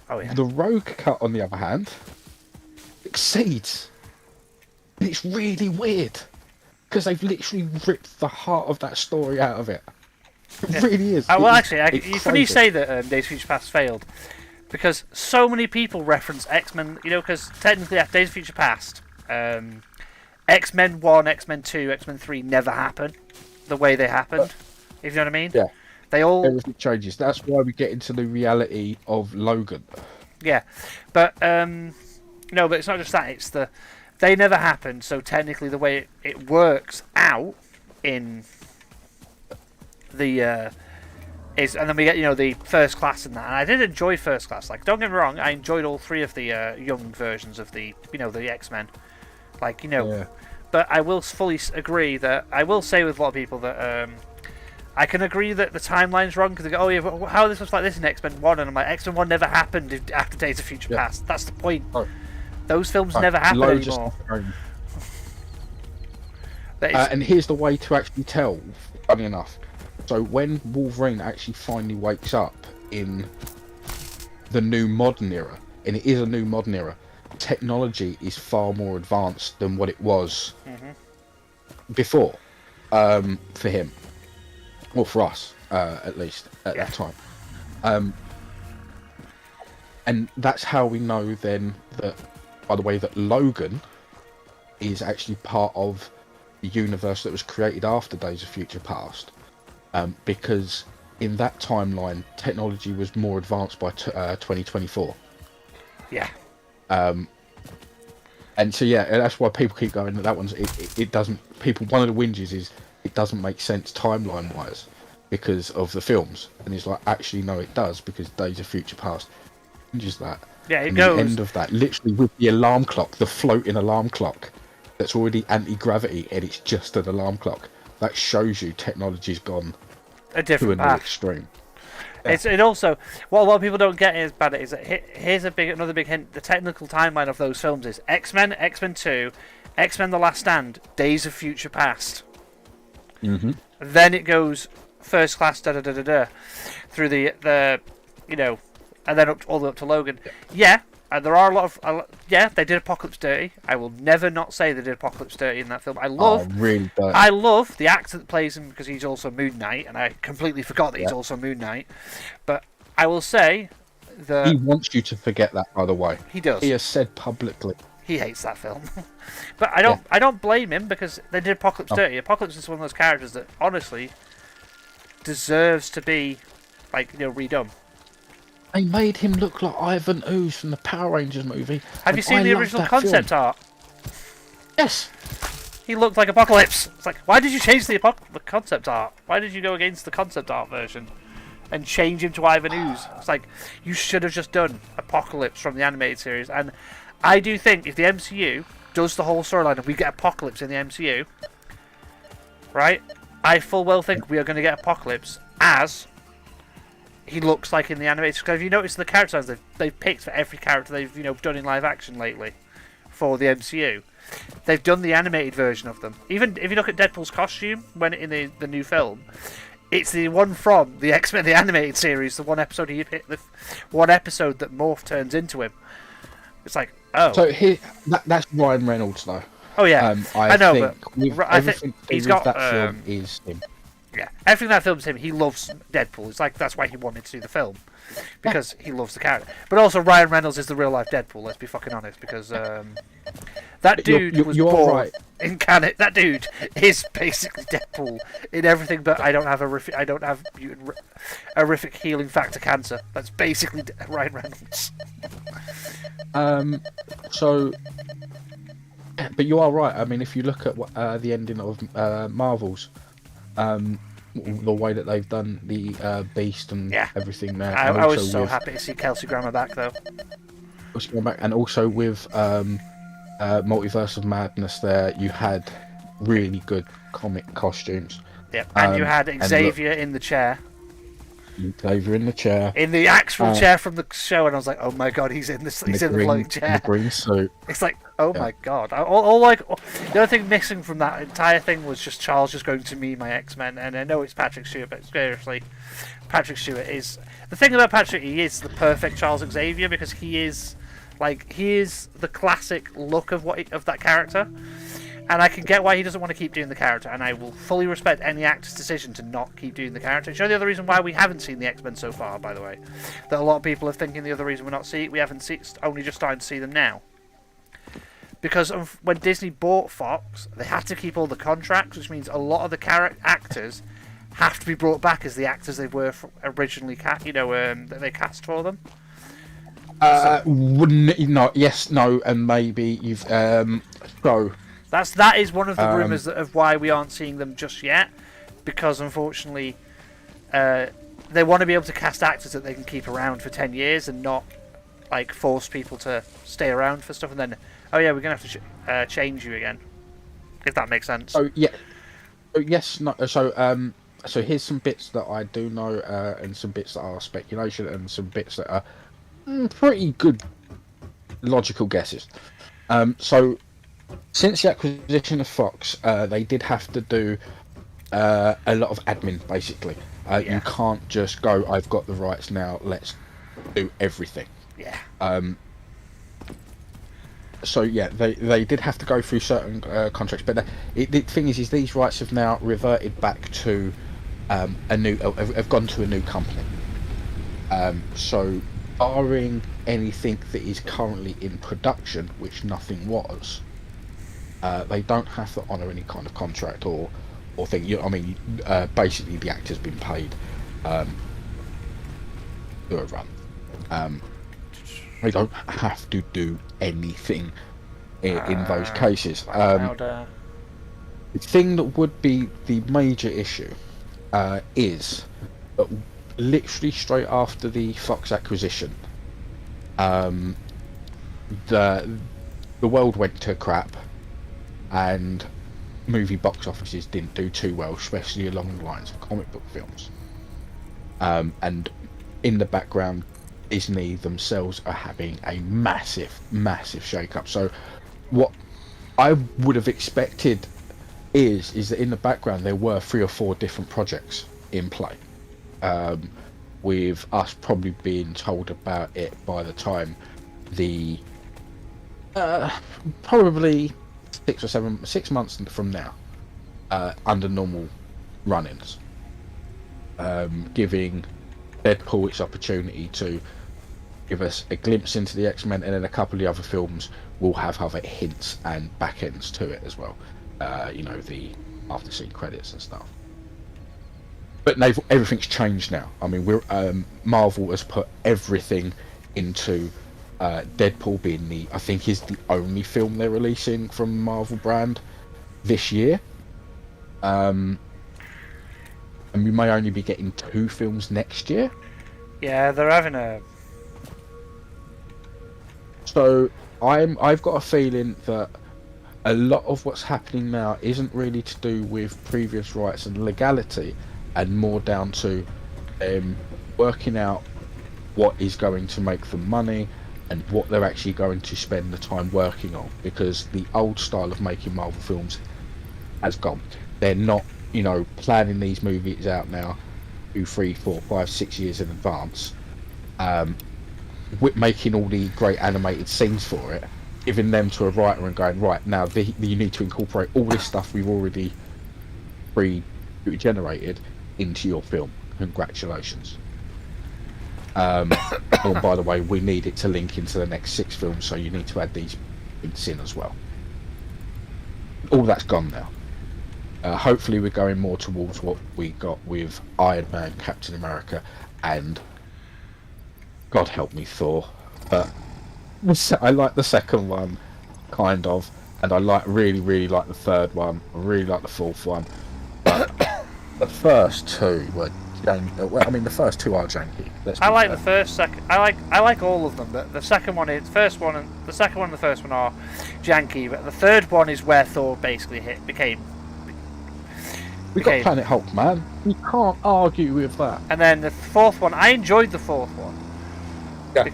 Oh yeah. The Rogue cut, on the other hand, exceeds. And it's really weird because they've literally ripped the heart of that story out of it. It really is. Well, actually, it's funny you say that Days of Future Past failed, because so many people reference X-Men. Because technically, after Days of Future Past, X-Men 1, X-Men 2, X-Men 3 never happened the way they happened. If you know what I mean? Yeah. They all everything changes. That's why we get into the reality of Logan. Yeah, but no, but it's not just that. It's they never happened. So technically, the way it works out in the is, and then we get the First Class and that. And I did enjoy First Class. Like, don't get me wrong, I enjoyed all three of the young versions of the the X-Men. Yeah. But I will fully agree that I will say with a lot of people that I can agree that the timeline's wrong, because they go, oh yeah, but how this was like this in X-Men 1, and I'm like, X-Men 1 never happened after Days of Future Past. That's the point. Oh. Those films never happen anymore. And here's the way to actually tell, funny enough. So when Wolverine actually finally wakes up in the new modern era, and it is a new modern era, technology is far more advanced than what it was before, for him, or for us, at least at that time. And that's how we know then that, by the way, that Logan is actually part of the universe that was created after Days of Future Past, because in that timeline technology was more advanced by 2024. And so that's why people keep going that one's it doesn't, people, one of the whinges is it doesn't make sense timeline wise because of the films, and it's like, actually no, it does, because Days of Future Past changes that. It and goes the end of that, literally, with the alarm clock, the floating alarm clock that's already anti-gravity, and it's just an alarm clock. That shows you technology's gone a different to a new path. extreme. It also, what a lot of people don't get is about it is that here's another big hint. The technical timeline of those films is X-Men, X-Men 2, X-Men: The Last Stand, Days of Future Past. Then it goes First Class, through the and then all the way up to Logan. And there are a lot of they did Apocalypse dirty. I will never not say they did Apocalypse dirty in that film. I love the actor that plays him, because he's also Moon Knight, and I completely forgot that he's also Moon Knight. But I will say that he wants you to forget that, by the way. He does. He has said publicly he hates that film. But I don't blame him, because they did Apocalypse dirty. Apocalypse is one of those characters that honestly deserves to be redone. They made him look like Ivan Ooze from the Power Rangers movie. Have you seen the original concept art? Yes. He looked like Apocalypse. It's like, why did you change the concept art? Why did you go against the concept art version and change him to Ivan Ooze? It's like, you should have just done Apocalypse from the animated series. And I do think if the MCU does the whole storyline and we get Apocalypse in the MCU, right, I full well think we are going to get Apocalypse as he looks like in the animated. Because if you notice the character designs they've picked for every character they've done in live action lately for the MCU, they've done the animated version of them. Even if you look at Deadpool's costume when in the new film, it's the one from the X-Men the animated series. The one episode the one episode that Morph turns into him. It's like, oh, so that's Ryan Reynolds though. Oh yeah, I know, but I think he's got that film is him. Yeah, everything that film's him. He loves Deadpool. It's like that's why he wanted to do the film, because he loves the character. But also, Ryan Reynolds is the real life Deadpool. Let's be fucking honest, because that dude was born in Canada. That dude is basically Deadpool in everything. But I don't have horrific healing factor cancer. That's basically Ryan Reynolds. But you are right. I mean, if you look at the ending of Marvel's. The way that they've done the Beast and everything there. I was so happy to see Kelsey Grammer back, though. And also with Multiverse of Madness there, you had really good comic costumes. Yep, and you had Xavier in the chair. Xavier in the chair. In the actual chair from the show, and I was like, oh my god, he's in the floating chair. The green suit. It's like, oh my god. The other thing missing from that entire thing was just Charles just going to me, my X-Men, and I know it's Patrick Stewart, but seriously, Patrick Stewart is... The thing about Patrick, he is the perfect Charles Xavier, because he is the classic look of that character. And I can get why he doesn't want to keep doing the character, and I will fully respect any actor's decision to not keep doing the character. It's the other reason why we haven't seen the X-Men so far, by the way. That a lot of people are thinking the other reason we're not seeing it, we haven't only just started to see them now. Because when Disney bought Fox, they had to keep all the contracts, which means a lot of the actors have to be brought back as the actors they were originally that they cast for them. Yes, no, and maybe you've so. That is one of the rumours of why we aren't seeing them just yet, because unfortunately they want to be able to cast actors that they can keep around for 10 years and not force people to stay around for stuff, and then we're gonna have to change you again, if that makes sense. So here's some bits that I do know, and some bits that are speculation, and some bits that are pretty good logical guesses. So Since the acquisition of Fox, they did have to do a lot of admin, basically. You can't just go, I've got the rights now, let's do everything. Yeah. So yeah, they did have to go through certain contracts, but the thing is these rights have now reverted back to have gone to a new company. So barring anything that is currently in production, which nothing was, they don't have to honour any kind of contract or thing. Basically the actor's been paid to a run. They don't have to do anything in those cases. The thing that would be the major issue is that literally straight after the Fox acquisition, the world went to crap, and movie box offices didn't do too well, especially along the lines of comic book films. And in the background, Disney themselves are having a massive shake-up. So what I would have expected is that in the background there were 3 or 4 different projects in play, with us probably being told about it by the time the probably 6 months from now, under normal run-ins, giving Deadpool its opportunity to give us a glimpse into the X-Men, and then a couple of the other films will have other hints and back ends to it as well. The after scene credits and stuff. But everything's changed now. I mean, Marvel has put everything into Deadpool being I think is the only film they're releasing from Marvel brand this year. And we may only be getting 2 films next year. Yeah, they're having a. So I've got a feeling that a lot of what's happening now isn't really to do with previous rights and legality, and more down to working out what is going to make them money and what they're actually going to spend the time working on. Because the old style of making Marvel films has gone. They're not, planning these movies out now 2, 3, 4, 5, 6 years in advance, making all the great animated scenes for it, giving them to a writer and going, right, now you need to incorporate all this stuff we've already pre-generated into your film. Congratulations. Oh, by the way, we need it to link into the next 6 films, so you need to add these bits in as well. All that's gone now. Hopefully we're going more towards what we got with Iron Man, Captain America, and God help me, Thor. But I like the second one, kind of, and I really like the third one. I really like the fourth one. But the first 2 were janky. Well, I mean, the first 2 are janky. I like the first, second. I like all of them. But the second one is first one, and the second one and the first one are janky. But the third one is where Thor basically became. We got Planet Hulk, man. You can't argue with that. And then the fourth one, I enjoyed the fourth one. Yeah.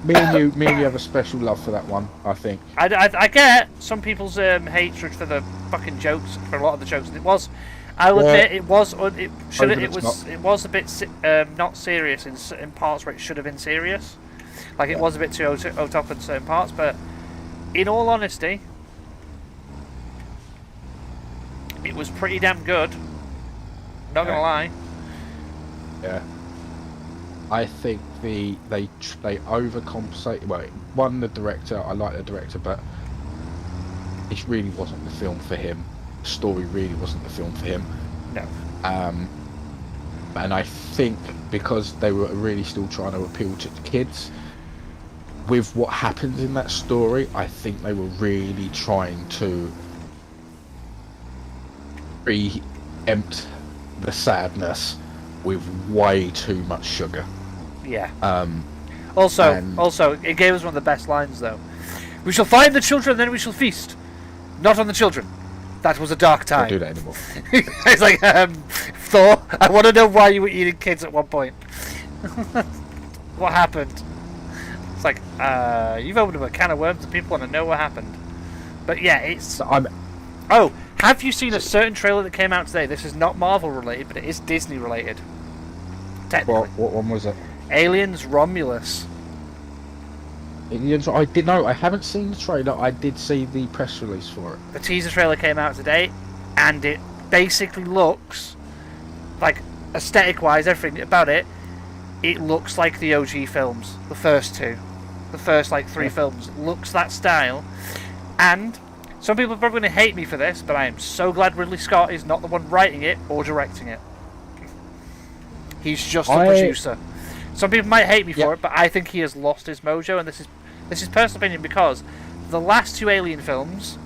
Me and you have a special love for that one, I think. I get some people's hatred for the fucking jokes, for a lot of the jokes. It was, I'll admit, it was a bit not serious in parts where it should have been serious. Like it was a bit too top in certain parts, but in all honesty, it was pretty damn good. Not gonna lie. Yeah. I think they overcompensate. Well, the director. I like the director, but it really wasn't the film for him. The story really wasn't the film for him. No. And I think because they were really still trying to appeal to kids, with what happens in that story, I think they were really trying to preempt the sadness with way too much sugar. Yeah. Also, it gave us one of the best lines, though. We shall find the children, then we shall feast. Not on the children. That was a dark time. Don't do that anymore. It's like, Thor, I want to know why you were eating kids at one point. What happened? It's like, you've opened up a can of worms and people want to know what happened. But yeah, it's... So I'm... Oh, have you seen a certain trailer that came out today? This is not Marvel related, but it is Disney related. Technically. What one was it? Aliens Romulus. Aliens. I did know. I haven't seen the trailer. I did see the press release for it. The teaser trailer came out today, and it basically looks like, aesthetic-wise, everything about it, it looks like the OG films, the first two, the first like 3 films. Looks that style, and some people are probably going to hate me for this, but I am so glad Ridley Scott is not the one writing it or directing it. He's just a producer. Some people might hate me for it, but I think he has lost his mojo, and this is personal opinion, because the last 2 Alien films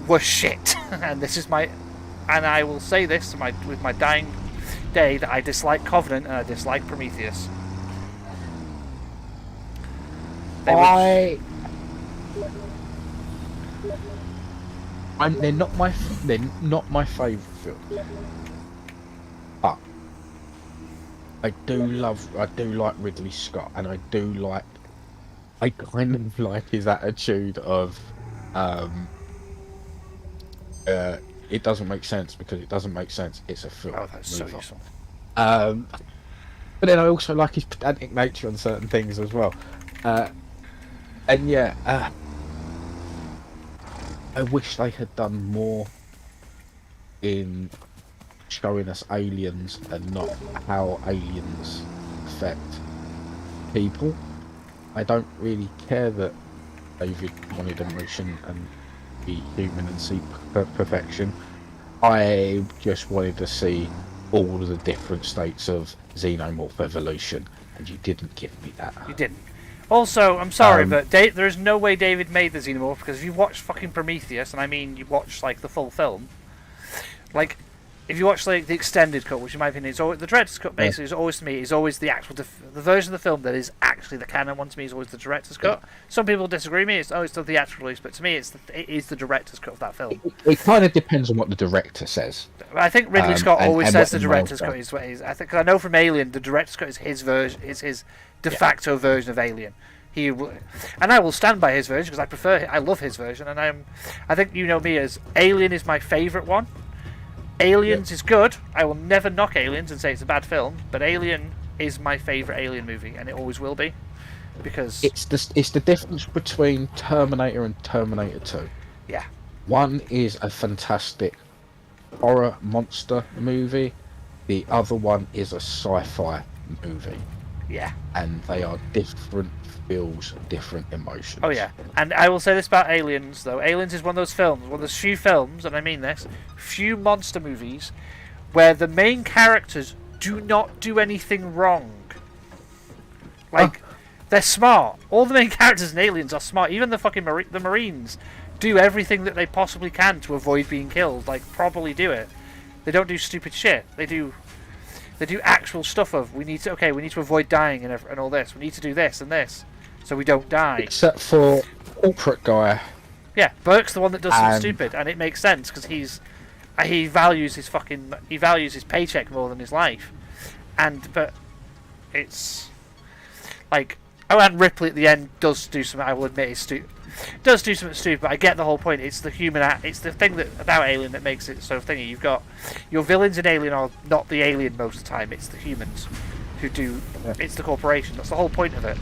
were shit, and I will say this with my dying day, that I dislike Covenant and I dislike Prometheus. They're not my favourite film. But I do like Ridley Scott, and I kind of like his attitude of it doesn't make sense because it doesn't make sense. It's a film. Oh, that's so useful. But then I also like his pedantic nature on certain things as well. And yeah, I wish they had done more in showing us aliens and not how aliens affect people. I don't really care that David wanted emotion and be human and seek perfection. I just wanted to see all of the different states of xenomorph evolution, and you didn't give me that. You didn't. Also, I'm sorry, but there is no way David made the xenomorph, because if you watch fucking Prometheus, and I mean you watch like the full film, like if you watch like the extended cut, which in my opinion is always the director's cut, basically is always, to me, is always the actual the version of the film that is actually the canon one. To me, is always the director's cut. Some people disagree with me; it's always the theatrical release, but to me, it is the director's cut of that film. It kind of depends on what the director says. I think Ridley Scott always says the director's cut is what it is. I think, cause I know from Alien, the director's cut is his version, is his de facto version of Alien. And I will stand by his version because I love his version, and I think you know me as Alien is my favourite one. Aliens is good. I will never knock Aliens and say it's a bad film, but Alien is my favourite Alien movie, and it always will be, because it's the difference between Terminator and Terminator 2. Yeah. One is a fantastic horror monster movie. The other one is a sci-fi movie. Yeah. And they are different feels, different emotions. Oh yeah. And I will say this about Aliens, though. Aliens is one of those films, one of those few films, and I mean this, few monster movies where the main characters do not do anything wrong. Like, they're smart. All the main characters in Aliens are smart. Even the fucking the Marines do everything that they possibly can to avoid being killed. Like, properly do it. They don't do stupid shit. They do actual stuff of, we need to avoid dying and all this. We need to do this and this, so we don't die. Except for corporate guy. Yeah, Burke's the one that does something stupid, and it makes sense because he values his paycheck more than his life. But it's like, and Ripley at the end does do something. I will admit does do something stupid, but I get the whole point. It's the it's the thing that about Alien that makes it so thingy. You've got your villains in Alien are not the alien most of the time. It's the humans who do. Yeah. It's the corporation. That's the whole point of it.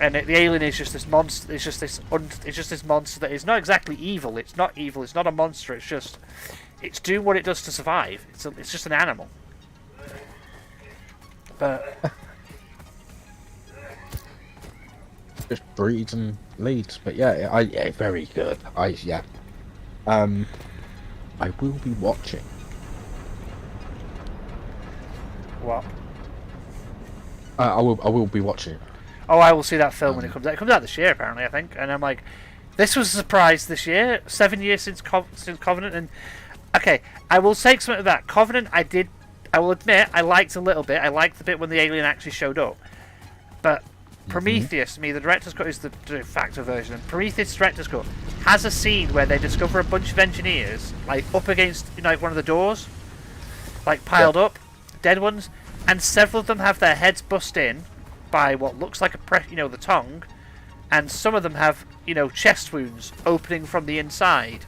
And the alien is just this monster. It's just this monster that is not exactly evil. It's not evil. It's not a monster. It's doing what it does to survive. It's just an animal. But just breeds and leads. But yeah, very good. I will be watching. What? I will be watching. Oh, I will see that film when it comes out. It comes out this year, apparently, I think. And I'm like, this was a surprise this year. 7 years since Covenant. And okay, I will say something about that. Covenant, I will admit, I liked a little bit. I liked the bit when the alien actually showed up. But Prometheus, to me, the director's cut is the de facto version. And Prometheus director's cut has a scene where they discover a bunch of engineers, like, up against, like, one of the doors, like, piled up, dead ones, and several of them have their heads bust in by what looks like the tongue, and some of them have chest wounds opening from the inside.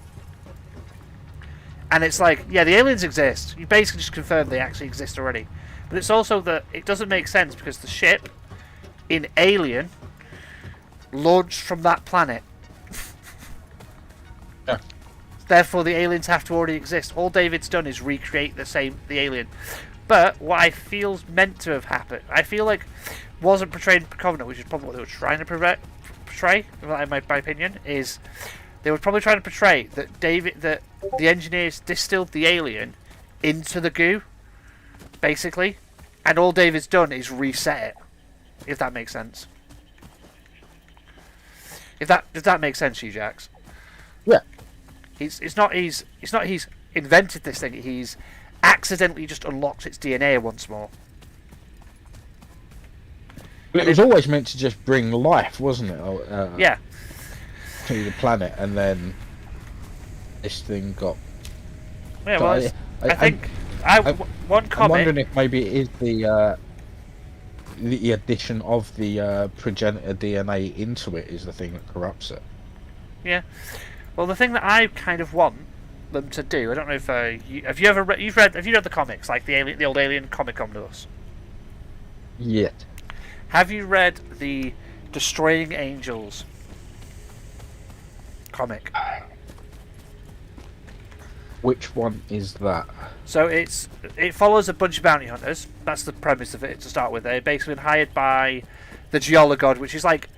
And it's like, yeah, the aliens exist. You basically just confirmed they actually exist already. But it's also that it doesn't make sense because the ship in Alien launched from that planet. Yeah. Therefore, the aliens have to already exist. All David's done is recreate the alien. But what I feel's meant to have happened, I feel like wasn't portrayed in Covenant, which is probably what they were trying to portray, in my opinion, is they were probably trying to portray that the engineers distilled the alien into the goo, basically, and all David's done is reset it. If that makes sense. If that makes sense to you, Jax. Yeah. It's not he's invented this thing. He's accidentally just unlocked its DNA once more. But it was always meant to just bring life, wasn't it? Yeah. To the planet, and then this thing got. Yeah, well, I think one comment. I'm wondering if maybe it is the addition of the progenitor DNA into it is the thing that corrupts it. Yeah. Well, the thing that I kind of want them to do, I don't know if have you read the comics, like the old Alien comic omnibus? Yeah. Have you read the Destroying Angels comic? Which one is that? So it follows a bunch of bounty hunters. That's the premise of it to start with. They're basically been hired by the Geologod, which is like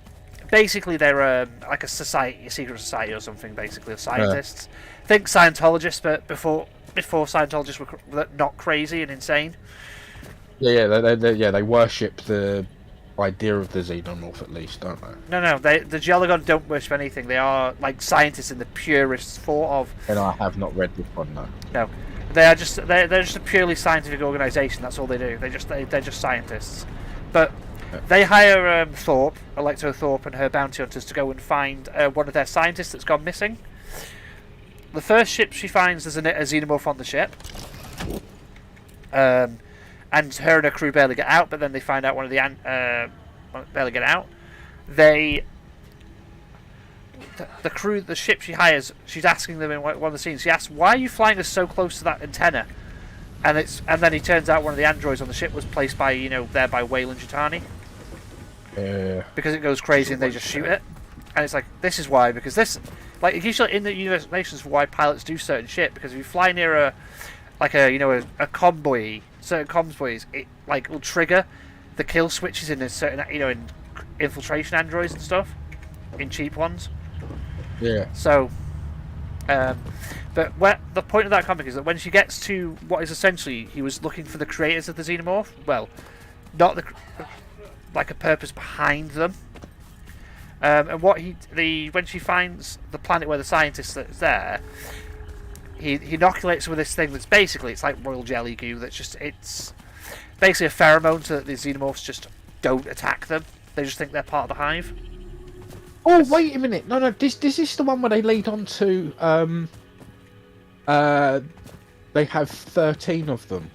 basically they're like a society, a secret society or something. Basically, of scientists. Think Scientologists, but before Scientologists were not crazy and insane. Yeah, they worship the idea of the xenomorph at least, don't they? No, the Geologod don't worship anything. They are like scientists in the purest form of. And I have not read this one, no. No, they're just a purely scientific organisation. That's all they do. They're just scientists, but they hire Electro Thorpe, and her bounty hunters to go and find one of their scientists that's gone missing. The first ship she finds, there's a xenomorph on the ship. And her and her crew barely get out, but then they find out one of the barely get out. The crew, the ship she hires, she's asking them in one of the scenes. She asks, "Why are you flying us so close to that antenna?" And then it turns out one of the androids on the ship was placed by by Wayland Yutani. Because it goes crazy and they just shoot it, and it's like, this is why, because this, like, it gives you in the universe explanations for why pilots do certain shit. Because if you fly near a convoy. Certain convoys, it like will trigger the kill switches in a certain in infiltration androids and stuff, in cheap ones. Yeah. So, but the point of that comic is that when she gets to what is essentially, he was looking for the creators of the xenomorph. Well, not like a purpose behind them. And when she finds the planet where the scientist is there. He inoculates her with this thing that's basically, it's like royal jelly goo. It's basically a pheromone so that the xenomorphs just don't attack them. They just think they're part of the hive. Oh, wait a minute! No, this is the one where they lead on to they have 13 of them,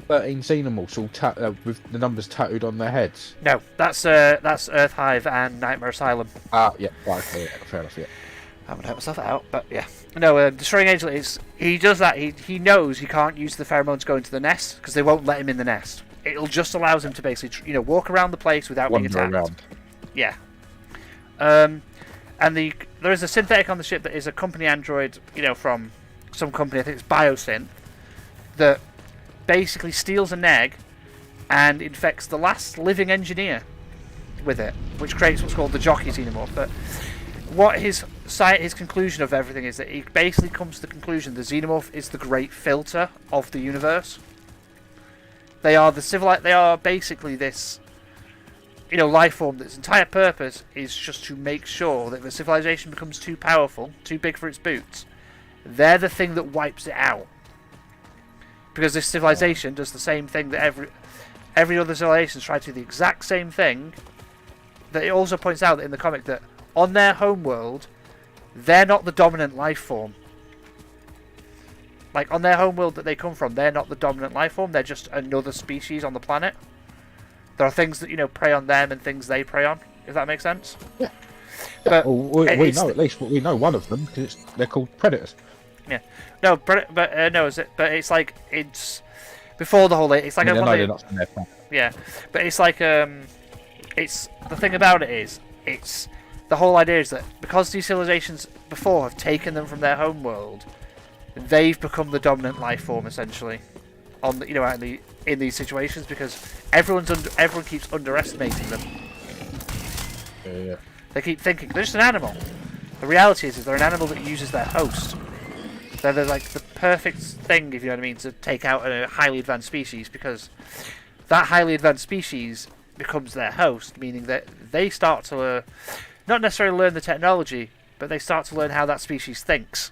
13 xenomorphs all with the numbers tattooed on their heads. No, that's Earth Hive and Nightmare Asylum. Yeah, right, fair enough. Yeah. I haven't helped myself out, but yeah. No, Destroying Angel he does that. He knows he can't use the pheromones going to the nest because they won't let him in the nest. It'll just allows him to basically walk around the place without being attacked. Around. Yeah. And there is a synthetic on the ship that is a company android, from some company, I think it's Biosyn, that basically steals an egg and infects the last living engineer with it, which creates what's called the jockey xenomorph. But what his conclusion of everything is that he basically comes to the conclusion the xenomorph is the great filter of the universe. They are they are basically this, life form that's entire purpose is just to make sure that if a civilization becomes too powerful, too big for its boots, they're the thing that wipes it out. Because this civilization does the same thing that every other civilization tries to do the exact same thing. That it also points out in the comic that on their homeworld, they're not the dominant life form. Like, on their homeworld that they come from, they're not the dominant life form. They're just another species on the planet. There are things that, prey on them and things they prey on, if that makes sense. Yeah. But we know at least we know one of them because they're called predators. Yeah, no, no, is it? But it's like it's before the whole. It's like they're not from their planet. Yeah, but it's like it's the thing about it is it's the whole idea is that because these civilizations before have taken them from their home world, they've become the dominant life form essentially on the, in these situations because everyone keeps underestimating them. Yeah. They keep thinking they're just an animal. The reality is they're an animal that uses their host. They're like the perfect thing, if you know what I mean, to take out a highly advanced species because that highly advanced species becomes their host, meaning that they start to not necessarily learn the technology, but they start to learn how that species thinks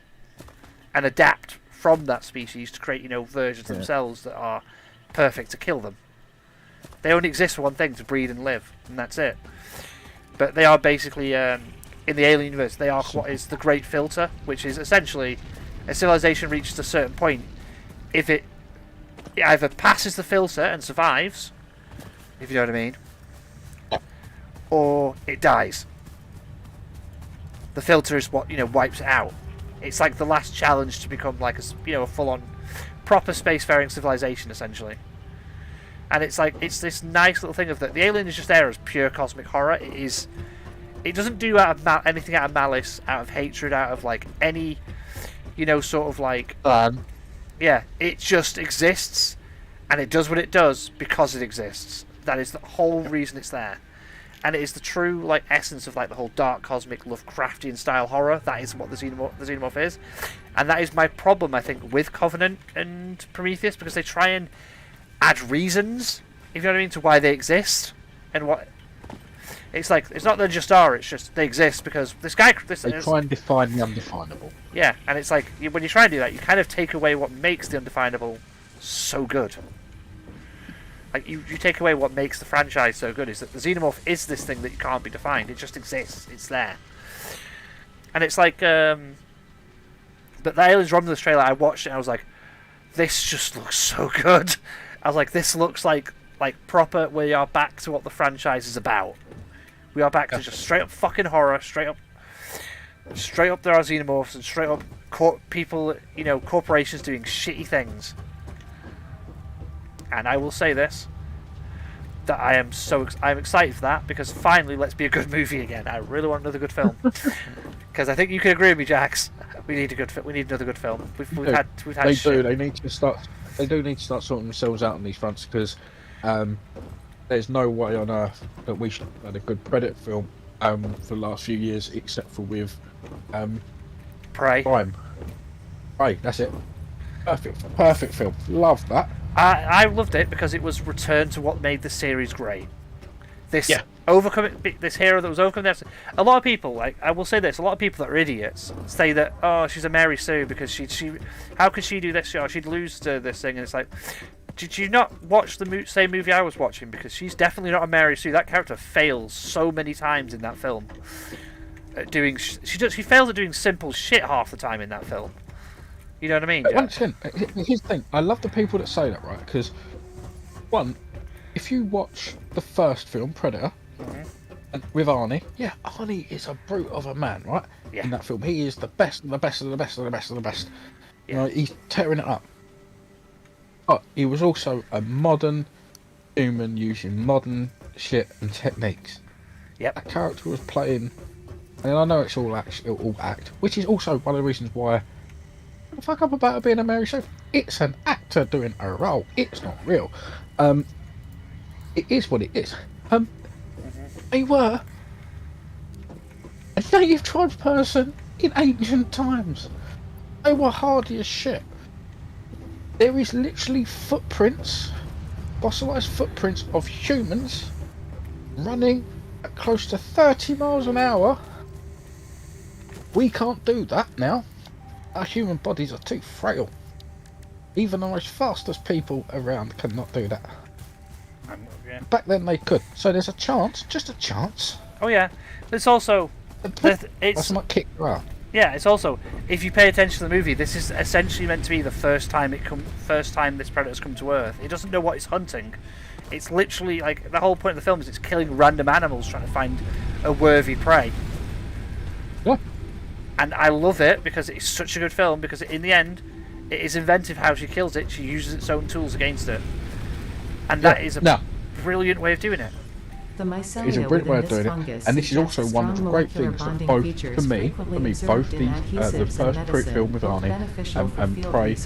and adapt from that species to create, versions themselves that are perfect to kill them. They only exist for one thing, to breed and live, and that's it. But they are basically, in the alien universe, they are what is the Great Filter, which is essentially a civilization reaches a certain point. If it either passes the filter and survives, if you know what I mean, or it dies. The filter is what wipes it out. It's like the last challenge to become like a full-on proper spacefaring civilization essentially. And it's like it's this nice little thing of that the alien is just there as pure cosmic horror. It doesn't do anything out of malice, out of hatred, out of like any sort of like yeah, it just exists and it does what it does because it exists. That is the whole reason it's there. And it is the true like essence of like the whole dark cosmic Lovecraftian style horror. That is what the xenomorph is. And that is my problem I think with Covenant and Prometheus, because they try and add reasons, if you know what I mean, to why they exist. And what it's like, it's not they just are, it's just they exist because they try and define the undefinable. Yeah, and it's like when you try and do that, you kind of take away what makes the undefinable so good. Like you take away what makes the franchise so good is that the xenomorph is this thing that can't be defined. It just exists. It's there. And it's like but the Aliens Romulus trailer, I watched it and I was like, this just looks so good. I was like, this looks like proper, we are back to what the franchise is about. We are back to just straight up fucking horror, straight up there are xenomorphs and straight up people, corporations doing shitty things. And I will say this, that I'm excited for that because finally let's be a good movie again. I really want another good film. Because I think you can agree with me, Jax. We need another good film. We've had They shit. do. They need to start sorting themselves out on these fronts because there's no way on earth that we should have had a good Predator film for the last few years, except for with Prey. Prime. Prey. That's it. Perfect film. Love that. I loved it because it was return to what made the series great. This hero that was overcoming. A lot of people, like I will say this, a lot of people that are idiots say that she's a Mary Sue because she how could she do this? She'd lose to this thing, and it's like, did you not watch the same movie I was watching? Because she's definitely not a Mary Sue. That character fails so many times in that film. She fails at doing simple shit half the time in that film. You know what I mean? Once again, here's the thing. I love the people that say that, right? Because, one, if you watch the first film, Predator, and with Arnie, Arnie is a brute of a man, right? Yeah. In that film, he is the best of the best of the best of the best of the best. Yeah. He's tearing it up. But he was also a modern human using modern shit and techniques. Yep. That character was playing, and I know it's all act, which is also one of the reasons why. Fuck up about it being a Mary Sue. It's an actor doing a role. It's not real. It is what it is. They were a native tribes person in ancient times. They were hardy as shit. There is literally footprints, fossilized footprints of humans running at close to 30 miles an hour. We can't do that now. Our human bodies are too frail. Even the most fastest people around cannot do that. Back then they could. So there's a chance, just a chance. Oh yeah. It's also That's not kick you out. Yeah, it's also, if you pay attention to the movie, this is essentially meant to be the first time this predator's come to Earth. It doesn't know what it's hunting. It's literally like the whole point of the film is it's killing random animals trying to find a worthy prey. And I love it because it's such a good film, because in the end, it is inventive how she kills it. She uses its own tools against it. And that is a brilliant way of doing it. It's a great way of doing it, and this is also one of the great things that both, for me, both the first pre-film with Arnie and Prey,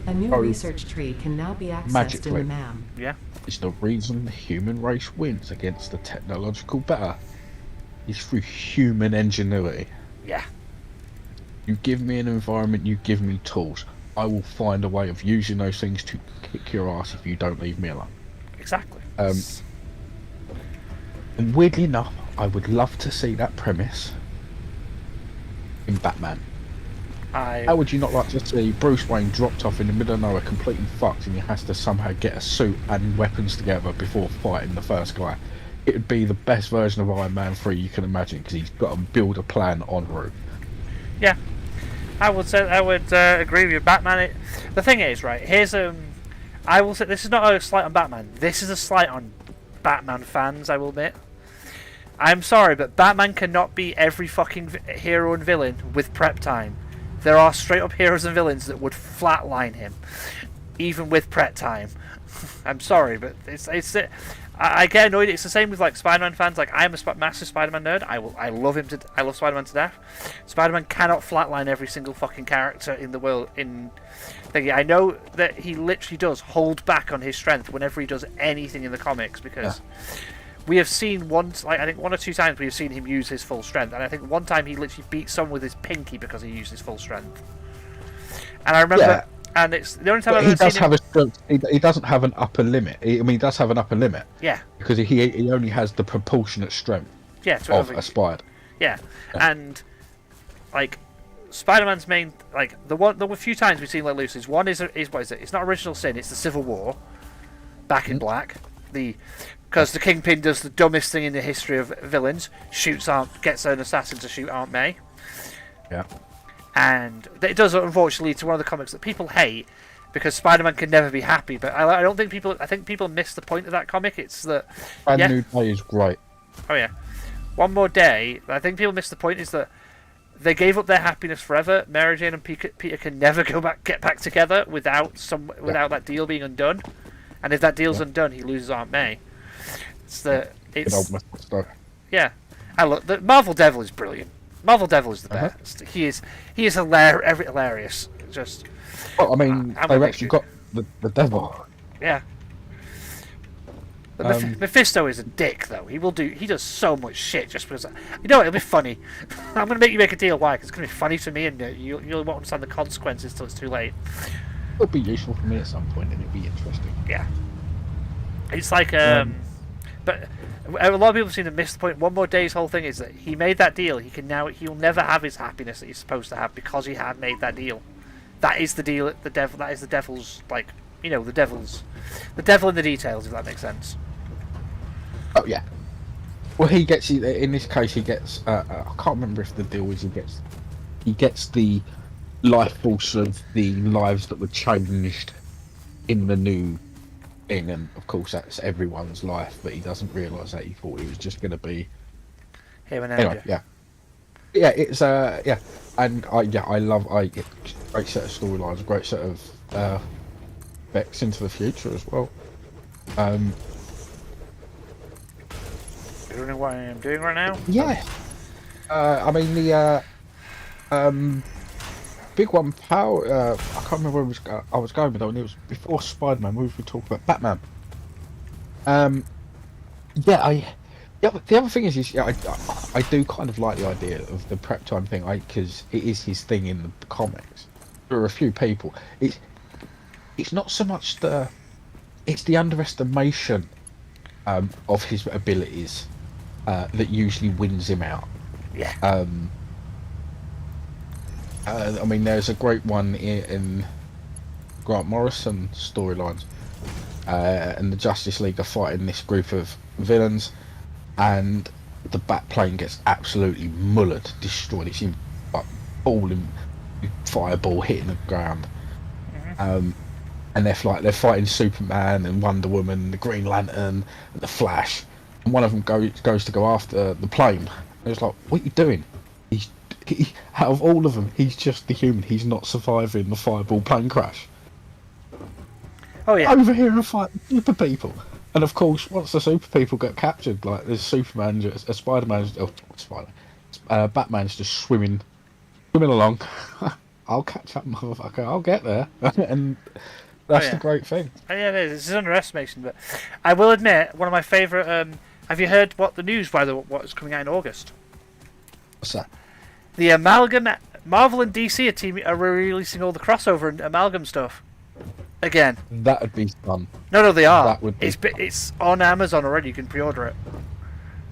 a new research tree can now be accessed in the MAM. Yeah. It's the reason the human race wins against the technological better is through human ingenuity. Yeah. You give me an environment, you give me tools, I will find a way of using those things to kick your ass if you don't leave me alone. Exactly. And weirdly enough, I would love to see that premise in Batman. How would you not like to see Bruce Wayne dropped off in the middle of nowhere, completely fucked, and he has to somehow get a suit and weapons together before fighting the first guy? It would be the best version of Iron Man 3 you can imagine, because he's got to build a plan en route. Yeah, I would agree with you. Batman. The thing is, right? Here's I will say this is not a slight on Batman. This is a slight on Batman fans. I will admit. I'm sorry, but Batman cannot be every fucking hero and villain with prep time. There are straight up heroes and villains that would flatline him, even with prep time. I'm sorry, but I get annoyed. It's the same with like Spider-Man fans. Like, I'm a massive Spider-Man nerd. I love him I love Spider-Man to death. Spider-Man cannot flatline every single fucking character in the world. I know that he literally does hold back on his strength whenever he does anything in the comics, because we have seen once, like I think 1 or 2 times, we have seen him use his full strength, and I think one time he literally beat someone with his pinky because he used his full strength. And I remember, and it's the only time I've ever seen him. He doesn't have an upper limit. He does have an upper limit. Yeah. Because he only has the proportionate strength. Yeah. Of a Spider. Yeah, and like Spider-Man's main, like the few times we've seen let loose is what is it? It's not Original Sin. It's the Civil War. Back in Black. Because the Kingpin does the dumbest thing in the history of villains: gets an assassin to shoot Aunt May. Yeah. And it does, unfortunately, to one of the comics that people hate, because Spider-Man can never be happy. But I don't think people. I think people miss the point of that comic. It's that Brand New Day is great. Oh yeah, One More Day. I think people miss the point is that they gave up their happiness forever. Mary Jane and Peter can never get back together without that deal being undone. And if that deal's undone, he loses Aunt May. Yeah, the Marvel Devil is brilliant. Marvel Devil is the best. He is hilarious. Just. Well, I mean, they've actually got the devil. Yeah. But Mephisto is a dick, though. He does so much shit just because. You know what? It'll be funny. I'm going to make you make a deal. Why? Because it's going to be funny for me, and you won't understand the consequences till it's too late. It'll be useful for me at some point, and it'll be interesting. Yeah. It's like but a lot of people seem to miss the point. One More Day's whole thing is that he made that deal. He'll never have his happiness that he's supposed to have because he had made that deal. That is the deal. The devil. That is the devil's, like, the devil in the details. If that makes sense. Oh yeah. Well, he gets in this case. He gets. I can't remember if the deal is he gets the life force of the lives that were changed in the new thing, and of course that's everyone's life, but he doesn't realise that. He thought he was just going to be him and anyway. It's and I love great set of storylines, a great set of effects into the future as well. You know what I am doing right now? Yeah. I mean the big one, I can't remember where I was going with that one. It was before Spider-Man. We were talking about Batman. The other thing is I do kind of like the idea of the prep time thing, because it is his thing in the comics. There are a few people. It's not so much it's the underestimation of his abilities that usually wins him out. Yeah. I mean, there's a great one in Grant Morrison storylines, and the Justice League are fighting this group of villains, and the Batplane gets absolutely mullered, destroyed. It's in like balling fireball hitting the ground, and they're fighting Superman and Wonder Woman, the Green Lantern, and the Flash, and one of them goes to go after the plane. And it's like, what are you doing? Out of all of them, he's just the human. He's not surviving the fireball plane crash. Oh yeah. Over here and fight super people. And of course, once the super people get captured, like there's Superman, Spider-Man's, Batman's just swimming along. I'll catch that motherfucker. I'll get there. And that's the great thing. Oh, yeah, it is. It's an underestimation, but I will admit, one of my favourite. Have you heard what the news? What's coming out in August? What's that? The amalgam. Marvel and DC are releasing all the crossover and amalgam stuff again. That would be fun. No, they are. That would be... It's on Amazon already. You can pre-order it.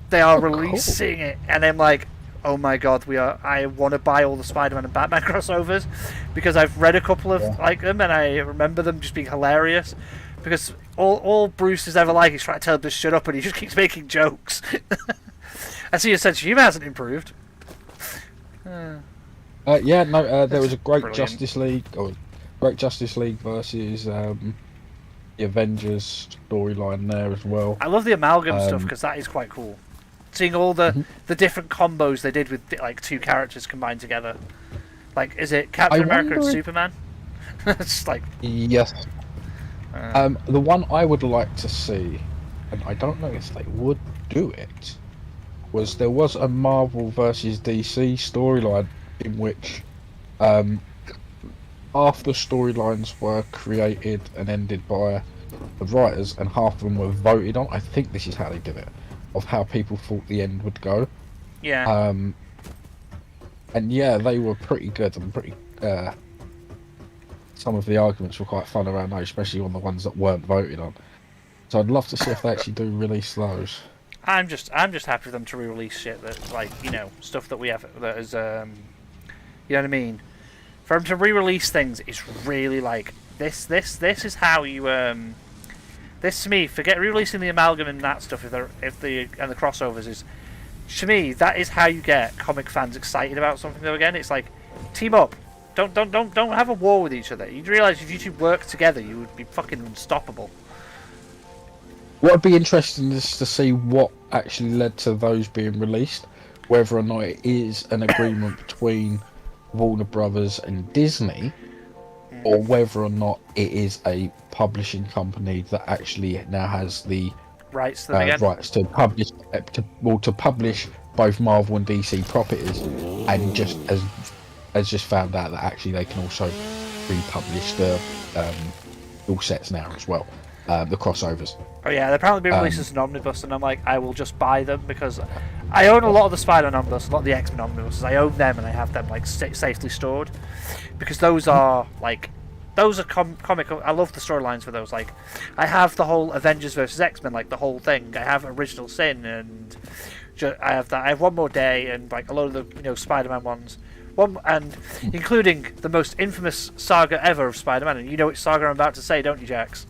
They are releasing it, and I'm like, oh my god, I want to buy all the Spider-Man and Batman crossovers because I've read a couple of them and I remember them just being hilarious because all Bruce is ever like is trying to tell him to shut up and he just keeps making jokes. I see your sense of humour hasn't improved. There was a great brilliant. Justice League versus the Avengers storyline there as well. I love the amalgam stuff because that is quite cool. Seeing all the different combos they did with like two characters combined together. Like, is it Captain America and Superman? It's like... Yes. The one I would like to see, and I don't know if they would do it, there was a Marvel versus DC storyline in which half the storylines were created and ended by the writers and half of them were voted on. I think this is how they did it, of how people thought the end would go. Yeah. And yeah, they were pretty good and pretty... some of the arguments were quite fun around those, especially on the ones that weren't voted on. So I'd love to see if they actually do release those. I'm just happy for them to re-release shit that, like, stuff that we have that is, you know what I mean? For them to re-release things is really like this is how you this to me, forget re-releasing the amalgam and that stuff and the crossovers is, to me, that is how you get comic fans excited about something though again. It's like, team up. Don't have a war with each other. You'd realise if you two worked together you would be fucking unstoppable. What would be interesting is to see what actually led to those being released, whether or not it is an agreement between Warner Brothers and Disney, or whether or not it is a publishing company that actually now has the rights to them again. Rights to publish to publish both Marvel and DC properties, and just has just found out that actually they can also republish the all sets now as well, the crossovers. Oh yeah, they're apparently being released as an omnibus, and I'm like, I will just buy them because I own a lot of the Spider-Man omnibus, a lot of the X-Men omnibuses. I own them and I have them like safely stored because those are comic. I love the storylines for those. Like, I have the whole Avengers versus X-Men, like the whole thing. I have Original Sin, and I have that. I have One More Day, and like a lot of the Spider-Man ones. Including the most infamous saga ever of Spider-Man. And you know which saga I'm about to say, don't you, Jax?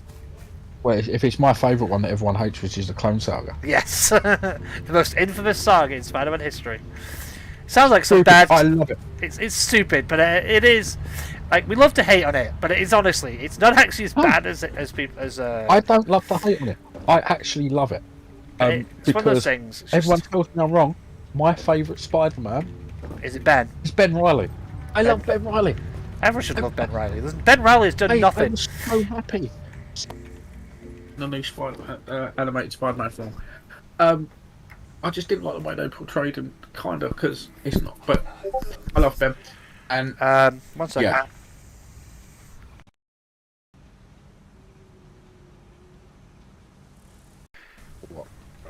Well, if it's my favourite one that everyone hates, which is the Clone Saga. Yes, the most infamous saga in Spider-Man history. Sounds like some bad. I love it. It's stupid, but it is. Like, we love to hate on it, but it is honestly, it's not actually as bad as people as. I don't love to hate on it. I actually love it. It's one of those things. Everyone tells me I'm wrong. My favourite Spider-Man is it Ben? It's Ben Reilly. I love Ben Reilly. Everyone should love Ben Reilly. Ben Reilly has done nothing. I'm so happy. The new animated Spider-Man film. I just didn't like the way they portrayed him, kind of, because it's not. But I love Ben. And 1 second.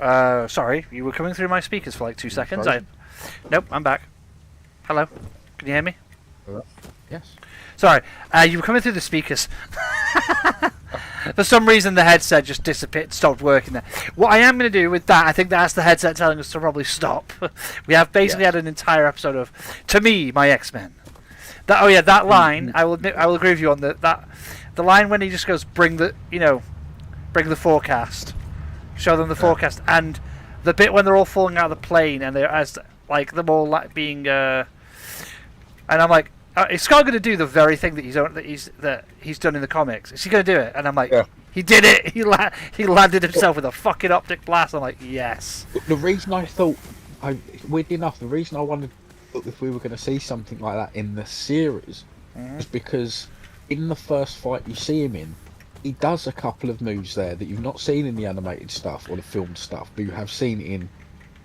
Yeah. Sorry, you were coming through my speakers for like 2 seconds. Nope, I'm back. Hello, can you hear me? Hello? Yes. Sorry, you were coming through the speakers. For some reason, the headset just disappeared, stopped working there. What I am going to do with that, I think that's the headset telling us to probably stop. We have basically had an entire episode of, to me, my X-Men. That line, I will agree with you on the line when he just goes, bring the forecast, show them the forecast, and the bit when they're all falling out of the plane and they're them all like being, and I'm like, is Scott going to do the very thing that he's done in the comics? Is he going to do it? And I'm like, he did it. He landed himself with a fucking optic blast. I'm like, yes. The reason I thought, weirdly enough, the reason I wanted if we were going to see something like that in the series, was because in the first fight you see him in, he does a couple of moves there that you've not seen in the animated stuff or the filmed stuff, but you have seen in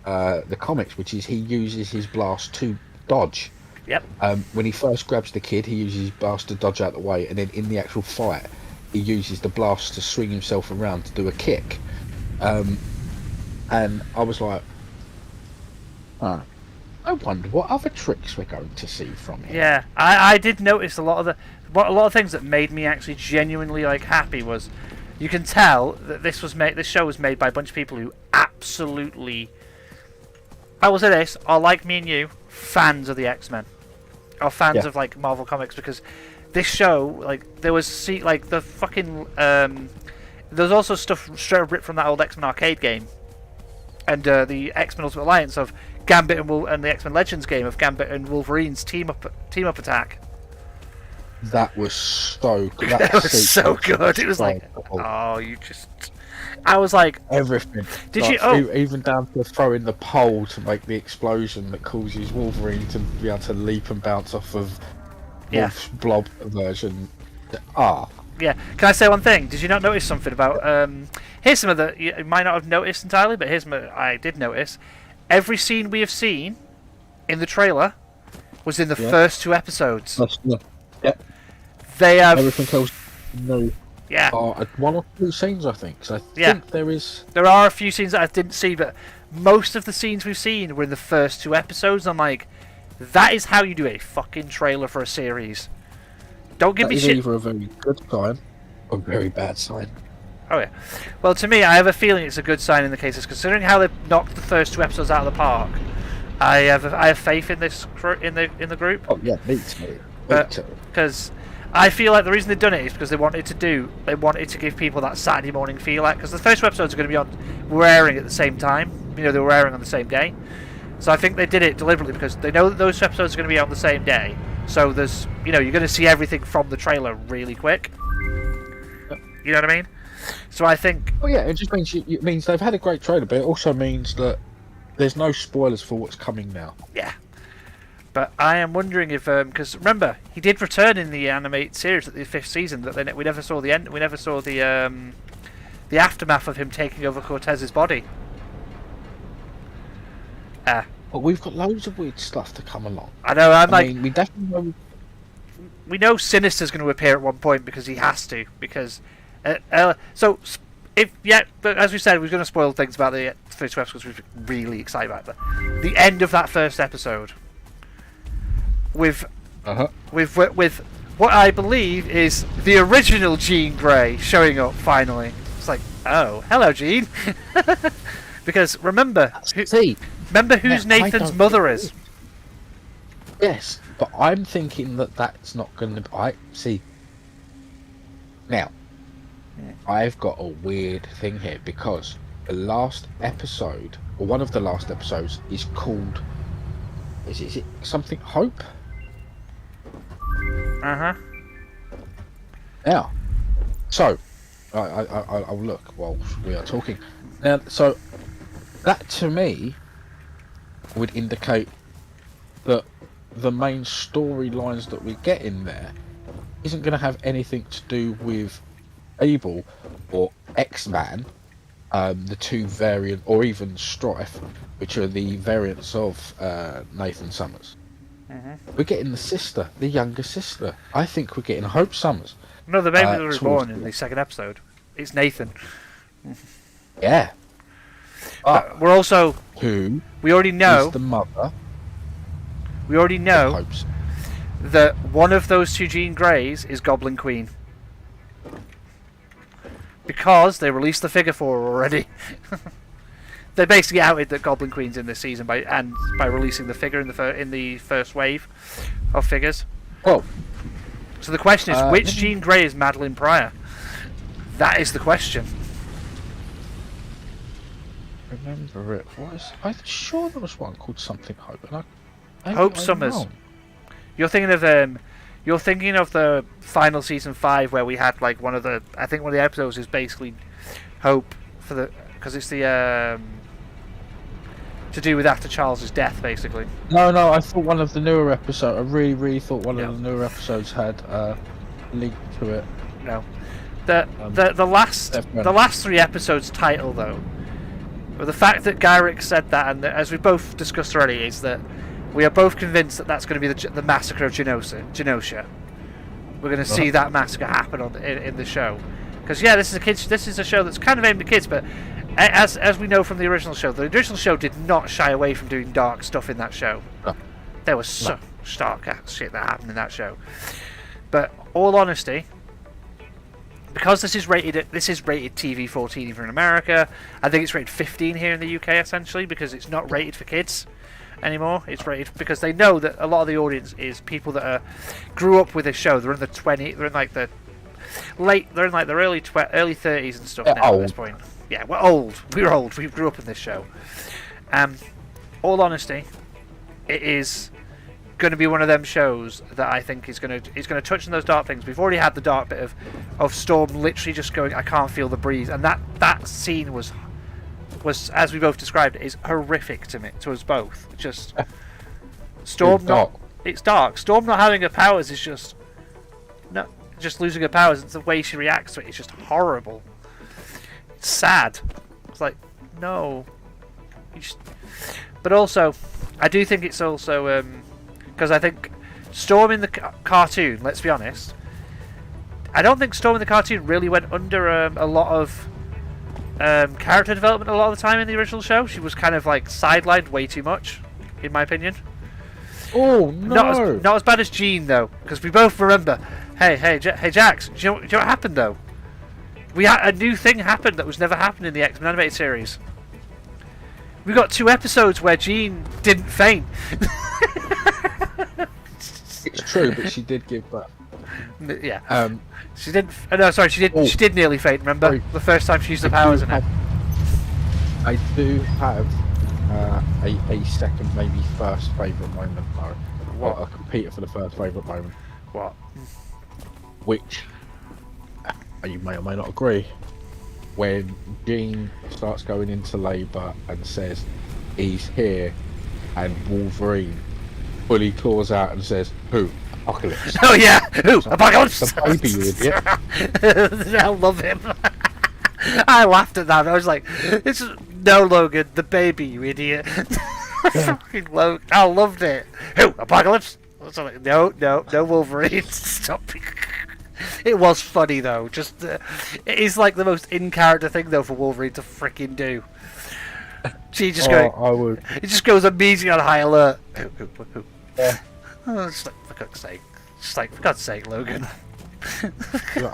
the comics, which is he uses his blast to dodge. Yep. When he first grabs the kid, he uses his blast to dodge out the way, and then in the actual fight, he uses the blast to swing himself around to do a kick. And I was like, I wonder what other tricks we're going to see from him. Yeah, I did notice a lot of things that made me actually genuinely like happy was, you can tell that this show was made by a bunch of people who absolutely, I will say this, are like me and you, fans of the X-Men, are fans of like Marvel Comics, because this show, like, there was the fucking there's also stuff straight up ripped from that old X-Men arcade game, and the X-Men Ultimate Alliance of Gambit and the X-Men Legends game of Gambit and Wolverine's team up attack. That was so good. That was so good. It was like, oh, you just... I was like... Everything. Did like, you... Oh. Even down to throwing the pole to make the explosion that causes Wolverine to be able to leap and bounce off of Wolf's blob version. Yeah. Can I say one thing? Did you not notice something about... here's some of the... You might not have noticed entirely, but here's some I did notice. Every scene we have seen in the trailer was in the first 2 episodes. They have... Everything else... No. Yeah. 1 or 2 scenes, I think. So I think there is... There are a few scenes that I didn't see, but most of the scenes we've seen were in the first 2 episodes. I'm like, that is how you do a fucking trailer for a series. Don't give me shit. That is either a very good sign or a very bad sign. Oh yeah. Well, to me, I have a feeling it's a good sign in the cases, considering how they've knocked the first 2 episodes out of the park. I have faith in this in the group. Oh yeah, me too. Because I feel like the reason they've done it is because they wanted to give people that Saturday morning feel like, because the first 2 episodes are going to be airing at the same time. You know, they were airing on the same day. So I think they did it deliberately because they know that those 2 episodes are going to be on the same day. So there's, you're going to see everything from the trailer really quick. You know what I mean? So I think... Oh yeah, it just means it means they've had a great trailer, but it also means that there's no spoilers for what's coming now. Yeah. But I am wondering if... because remember, he did return in the animated series at the 5th season, that we never saw the end. We never saw the aftermath of him taking over Cortez's body. But we've got loads of weird stuff to come along. I know, I mean, we definitely know... We know Sinister's going to appear at one point because he has to, because... but as we said, we're going to spoil things about the first 2 episodes we're really excited about. The end of that first episode with what I believe is the original Jean Grey showing up finally. It's like, oh, hello, Jean. Because remember who's Nathan's mother is. Yes, but I'm thinking that's not going to... see. Now, I've got a weird thing here because the last episode, or one of the last episodes, is called... Is it something Hope? Now, so I'll look while we are talking. Now, so that to me would indicate that the main storylines that we get in there isn't going to have anything to do with Abel or X-Man, the 2 variant, or even Strife, which are the variants of Nathan Summers. We're getting the younger sister. I think we're getting Hope Summers. No, the baby that was born in the 2nd episode. It's Nathan. Yeah. But we're also... Who? We already know... is the mother. We already know that one of those 2 Jean Greys is Goblin Queen. Because they released the figure for her already. They basically outed that Goblin Queen's in this season by releasing the figure in the first wave of figures. Oh. So the question is, which Jean Grey is Madeline Pryor? That is the question. Remember it was... I'm sure there was one called something Hope. And Hope Summers. You're thinking of You're thinking of the final season 5 where we had like one of the episodes is basically Hope for the, because it's the to do with after Charles's death, basically. No, I thought one of the newer episodes. I really thought one of the newer episodes had link to it. No, the last 3 episodes title though, well, the fact that Gyrick said that, and as we both discussed already, is that we are both convinced that that's going to be the massacre of Genosha. We're going to see that massacre happen in the show, because this is a show that's kind of aimed at kids, but as we know from the original show did not shy away from doing dark stuff in that show. There was so dark shit that happened in that show. But all honesty, because this is rated TV 14 even in America, I think it's rated 15 here in the UK essentially, because it's not rated for kids anymore. It's rated because they know that a lot of the audience is people that grew up with this show. They're in the early 30s and stuff now at this point. Yeah, we're old. We're old. We grew up in this show. All honesty, it is going to be one of them shows that I think is going to touch on those dark things. We've already had the dark bit of Storm literally just going, I can't feel the breeze, and that scene was as we both described it, is horrific to us both. Just Storm it's dark. Storm not having her powers is just losing her powers. It's the way she reacts to it. It's just horrible. It's sad. It's like no. But also, I do think it's also because I think Storm in the cartoon, let's be honest, I don't think Storm in the cartoon really went under a lot of character development a lot of the time in the original show. She was kind of like sidelined way too much, in my opinion. Oh no! Not as bad as Jean though, because we both remember. Hey, Jax, do you know what happened though? We had a new thing happened that was never happened in the X-Men animated series. We got 2 episodes where Jean didn't faint. It's true, but she did give birth. Yeah. She didn't. No, sorry. She did. Oh. She did nearly faint. Remember the first time she used the powers in it. I do have a second, maybe first favourite moment. What? I'll compete for the first favourite moment. What? Which you may or may not agree. When Jean starts going into labour and says he's here, and Wolverine fully claws out and says, "Who? Apocalypse." Oh yeah, who? Apocalypse. The baby, you idiot. I love him. I laughed at that. I was like, "It's no Logan, the baby, you idiot." Fucking Logan. I loved it. Who? Apocalypse. I was like, no Wolverine. Stop. It was funny though. Just it is like the most in-character thing though for Wolverine to freaking do. She just I would. It just goes immediately on high alert. Who? Yeah. Oh, it's like, for God's sake. Just like, for God's sake, Logan.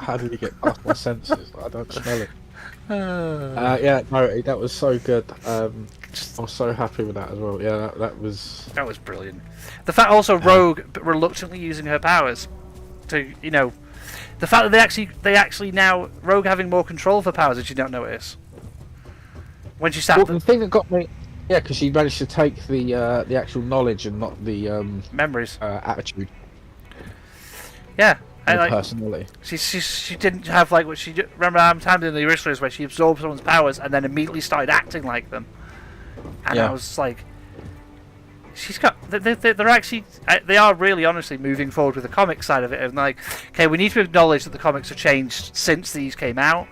How did he get past my senses? I don't smell it. Yeah, no, that was so good. I was so happy with that as well. Yeah, that was brilliant. The fact also Rogue reluctantly using her powers to, the fact that they actually now Rogue having more control of her powers. Did you not notice? When she sat. Well, the thing that got me. Yeah, because she managed to take the actual knowledge and not the memories, attitude. Yeah, and personality. She didn't have like what she remember. I'm telling in the original is where she absorbed someone's powers and then immediately started acting like them. And I was like, she's got. They're actually they are really honestly moving forward with the comic side of it. And like, okay, we need to acknowledge that the comics have changed since these came out.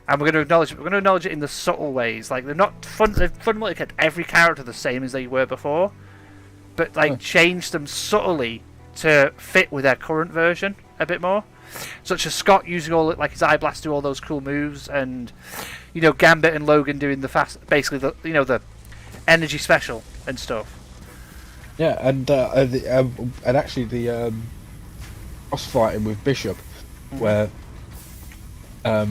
And we're going to acknowledge it in the subtle ways. Like they've fundamentally kept every character the same as they were before, but like changed them subtly to fit with their current version a bit more. Such as Scott using like his eye blast to do all those cool moves, and Gambit and Logan doing the the energy special and stuff. Yeah, and actually the boss fighting with Bishop, where. I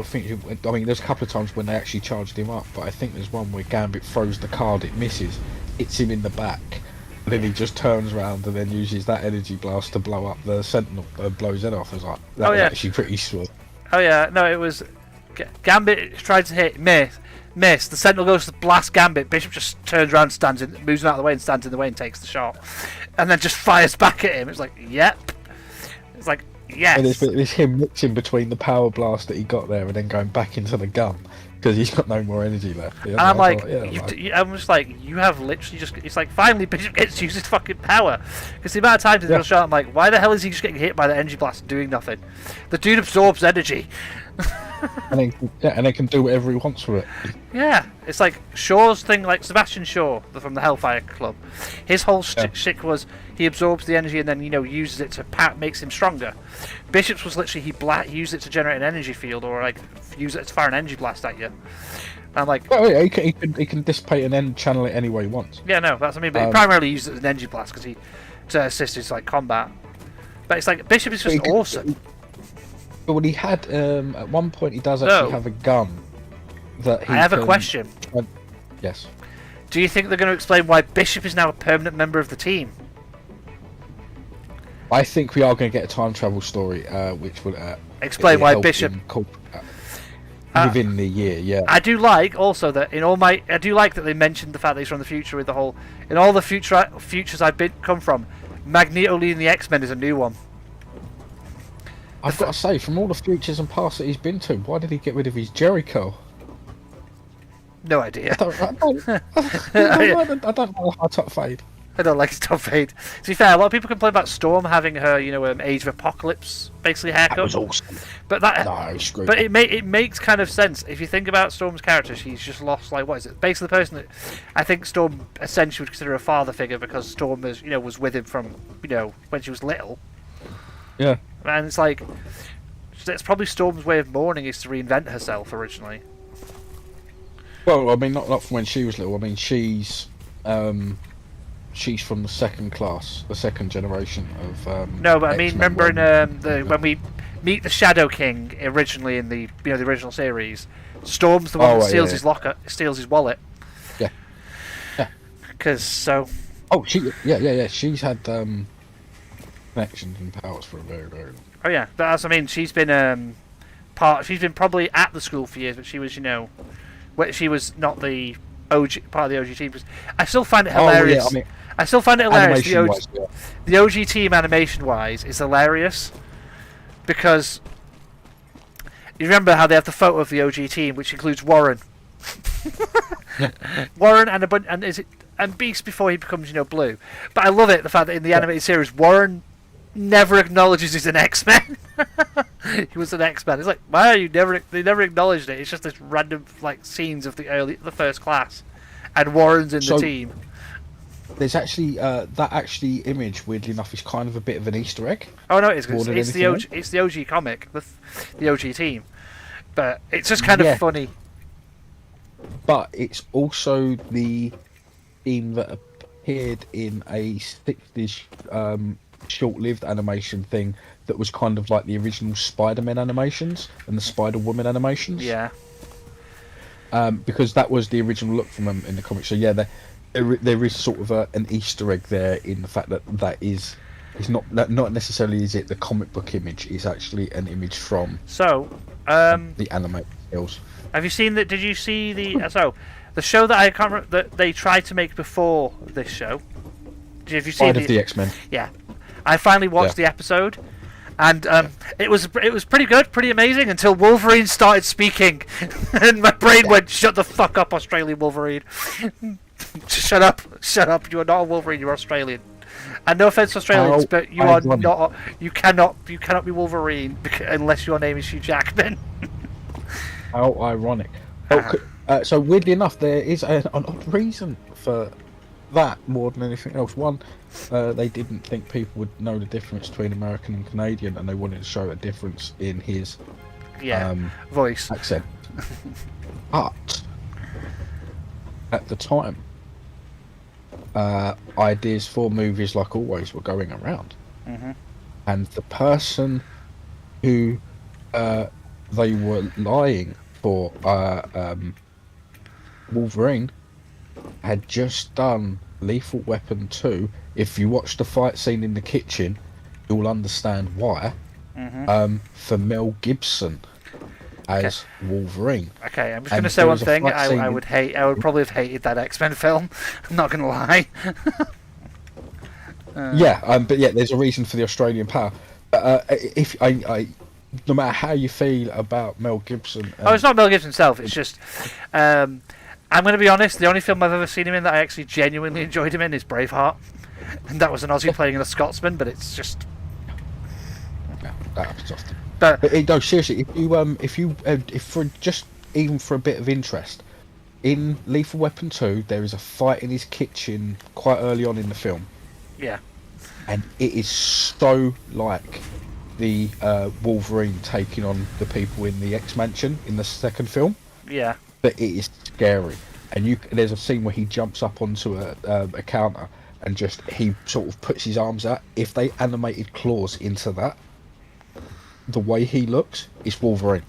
think. I mean, there's a couple of times when they actually charged him up, but I think there's one where Gambit throws the card, it misses, hits him in the back, and then he just turns around and then uses that energy blast to blow up the Sentinel, blows it off. I was like, that was actually pretty sweet. Oh yeah, no, it was Gambit tried to hit, miss. The Sentinel goes to blast Gambit. Bishop just turns around, moves out of the way, and stands in the way and takes the shot, and then just fires back at him. It's like, yep. It's like, Yes. And it's him mixing between the power blast that he got there and then going back into the gun because he's got no more energy left. And I'm like, I'm just like, you have literally just. It's like finally Bishop gets to use his fucking power, because the amount of times he's shot, I'm like, why the hell is he just getting hit by the energy blast and doing nothing? The dude absorbs energy. and then can do whatever he wants with it. Yeah, it's like Shaw's thing, like Sebastian Shaw from the Hellfire Club. His whole shtick was he absorbs the energy and then uses it to makes him stronger. Bishop's was literally he used it to generate an energy field, or like use it to fire an energy blast at you. And I'm like, oh yeah, he can dissipate and then channel it any way he wants. Yeah, no, that's what I mean. But he primarily uses it as an energy blast because to assist his like combat. But it's like Bishop is just awesome. But when he had at one point, he does actually have a gun that he. I have a question. Yes. Do you think they're going to explain why Bishop is now a permanent member of the team? I think we are going to get a time travel story, which will explain why Bishop within the year. Yeah. I do like also that I do like that they mentioned the fact that he's from the future with the whole in all the futures I've come from. Magneto leading the X-Men is a new one. I've got to say, from all the futures and pasts that he's been to, why did he get rid of his Jericho? No idea. I don't know how top fade. I don't like his top fade. To be fair, a lot of people complain about Storm having her, Age of Apocalypse basically haircut. That was awesome. But it makes kind of sense if you think about Storm's character. She's just lost, like, what is it? Basically, the person that I think Storm essentially would consider a father figure, because Storm was with him from when she was little. Yeah. And it's like, it's probably Storm's way of mourning is to reinvent herself originally. Well, I mean, not from when she was little. I mean, she's from the the second generation of. No, but I mean, remember when we meet the Shadow King originally in the the original series, Storm's the one that steals his locker, steals his wallet. Yeah. Yeah. Because so. Oh, she's had connections and powers for a very, very long. Oh yeah, but as I mean, she's been She's been probably at the school for years, but she was she was not the OG part of the OG team. I still find it hilarious. Oh, yeah, I still find it hilarious. The OG team animation wise is hilarious, because you remember how they have the photo of the OG team, which includes Warren, Warren and Beast before he becomes Blue. But I love it, the fact that in the animated series Warren never acknowledges he's an X-Men. He was an X-Men. It's like, why they never acknowledged it. It's just this random like scenes of the first class, and Warren's in the team. There's actually that image, weirdly enough, is kind of a bit of an Easter egg. Oh no, it's the OG comic, the OG team, but it's just kind of funny. But it's also the team that appeared in a 60s short-lived animation thing that was kind of like the original Spider-Man animations and the Spider-Woman animations. Yeah. Because that was the original look from them in the comics. So yeah, there is sort of an Easter egg there in the fact that is not necessarily is it the comic book image. It's actually an image from the animated skills. Have you seen that? Did you see the show that I can't remember that they tried to make before this show? Have you seen the X-Men? Yeah, I finally watched the episode, and it was pretty good, pretty amazing until Wolverine started speaking, and my brain went, "Shut the fuck up, Australian Wolverine! Shut up! You are not a Wolverine. You're Australian." And no offense to Australians, but you are not. You cannot be Wolverine unless your name is Hugh Jackman. How ironic. So weirdly enough, there is an odd reason for that more than anything else. One, they didn't think people would know the difference between American and Canadian, and they wanted to show a difference in his voice accent. But at the time, ideas for movies, like always, were going around, and the person who they were lying for Wolverine had just done Lethal Weapon 2. If you watch the fight scene in the kitchen, you'll understand why. For Mel Gibson as Wolverine. Okay, I'm just going to say one thing. I would probably have hated that X-Men film. I'm not going to lie. But there's a reason for the Australian power. If no matter how you feel about Mel Gibson, Oh, it's not Mel Gibson himself. It's just, I'm going to be honest. The only film I've ever seen him in that I actually genuinely enjoyed him in is Braveheart, and that was an Aussie playing a Scotsman. But it's just that happens often. But No, seriously, if for just even for a bit of interest, in Lethal Weapon 2, there is a fight in his kitchen quite early on in the film, yeah, and it is so like the Wolverine taking on the people in the X-Mansion in the second film. yeah, That it is scary, and there's a scene where he jumps up onto a counter and just he sort of puts his arms out. If they animated claws into that, the way he looks is Wolverine.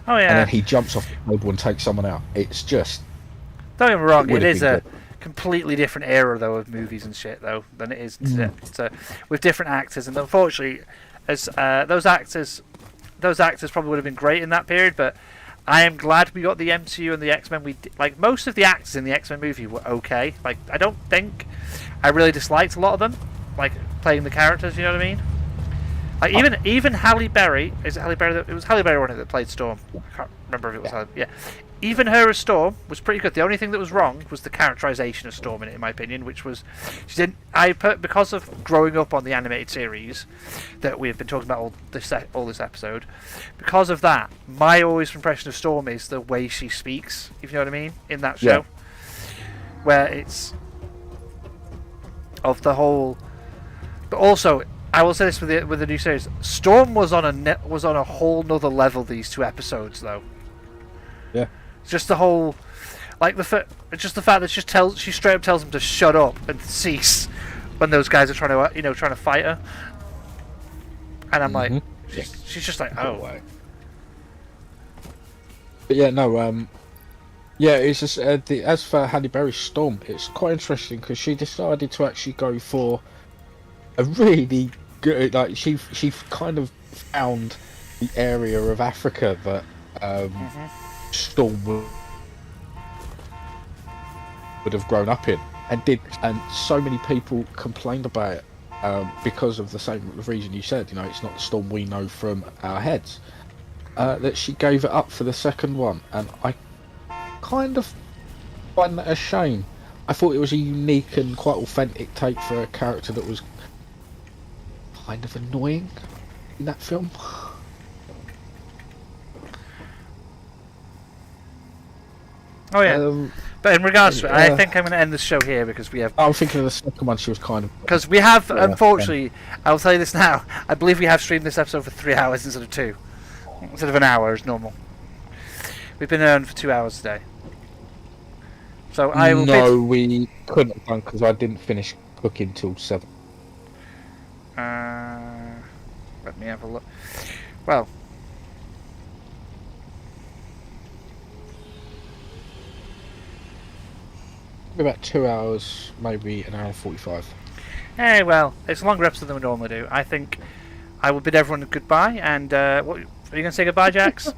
oh yeah. And then he jumps off the table and takes someone out. It's just... Don't get me wrong, It would it have is been a completely different era though of movies and shit though than it is today. So, with different actors, and unfortunately, as those actors probably would have been great in that period. But I am glad we got the MCU and the X-Men. Like most of the actors in the X-Men movie were okay. Like I don't think I really disliked a lot of them, like playing the characters. You know what I mean? Like even Halle Berry, is it Halle Berry? It was Halle Berry, wasn't it, that played Storm? I can't remember if it was Halle. Yeah, even her as Storm was pretty good. The only thing that was wrong was the characterization of Storm in my opinion, which was she didn't. Because of growing up on the animated series that we've been talking about all this episode. Because of that, my always impression of Storm is the way she speaks. If you know what I mean, in that show, where it's of the whole, but also. I will say this with the new series. Storm was on a whole nother level these 2 episodes though. Yeah. Just the whole, like just the fact that she straight up tells him to shut up and cease when those guys are trying to fight her. And I'm like, she's just like, oh. But yeah, no. Yeah, it's just as for Halle Berry's Storm, it's quite interesting because she decided to actually go for a really good, like she kind of found the area of Africa that Storm would have grown up in, and so many people complained about it because of the same reason you said. It's not the Storm we know from our heads. That she gave it up for the second one, and I kind of find that a shame. I thought it was a unique and quite authentic take for a character that was kind of annoying in that film. Oh yeah, but in regards to it, I think I'm going to end this show here because we have. I'm thinking of the second one. She was kind of because we have. Unfortunately, I'll tell you this now. I believe we have streamed this episode for 3 hours instead of 2, instead of an hour as normal. We've been on for 2 hours today. So I will. No, we couldn't have done because I didn't finish cooking till 7. Let me have a look. Well, about 2 hours, maybe an hour and 45. Well, it's a longer episode than we normally do. I think I will bid everyone goodbye. And what are you going to say goodbye, Jax?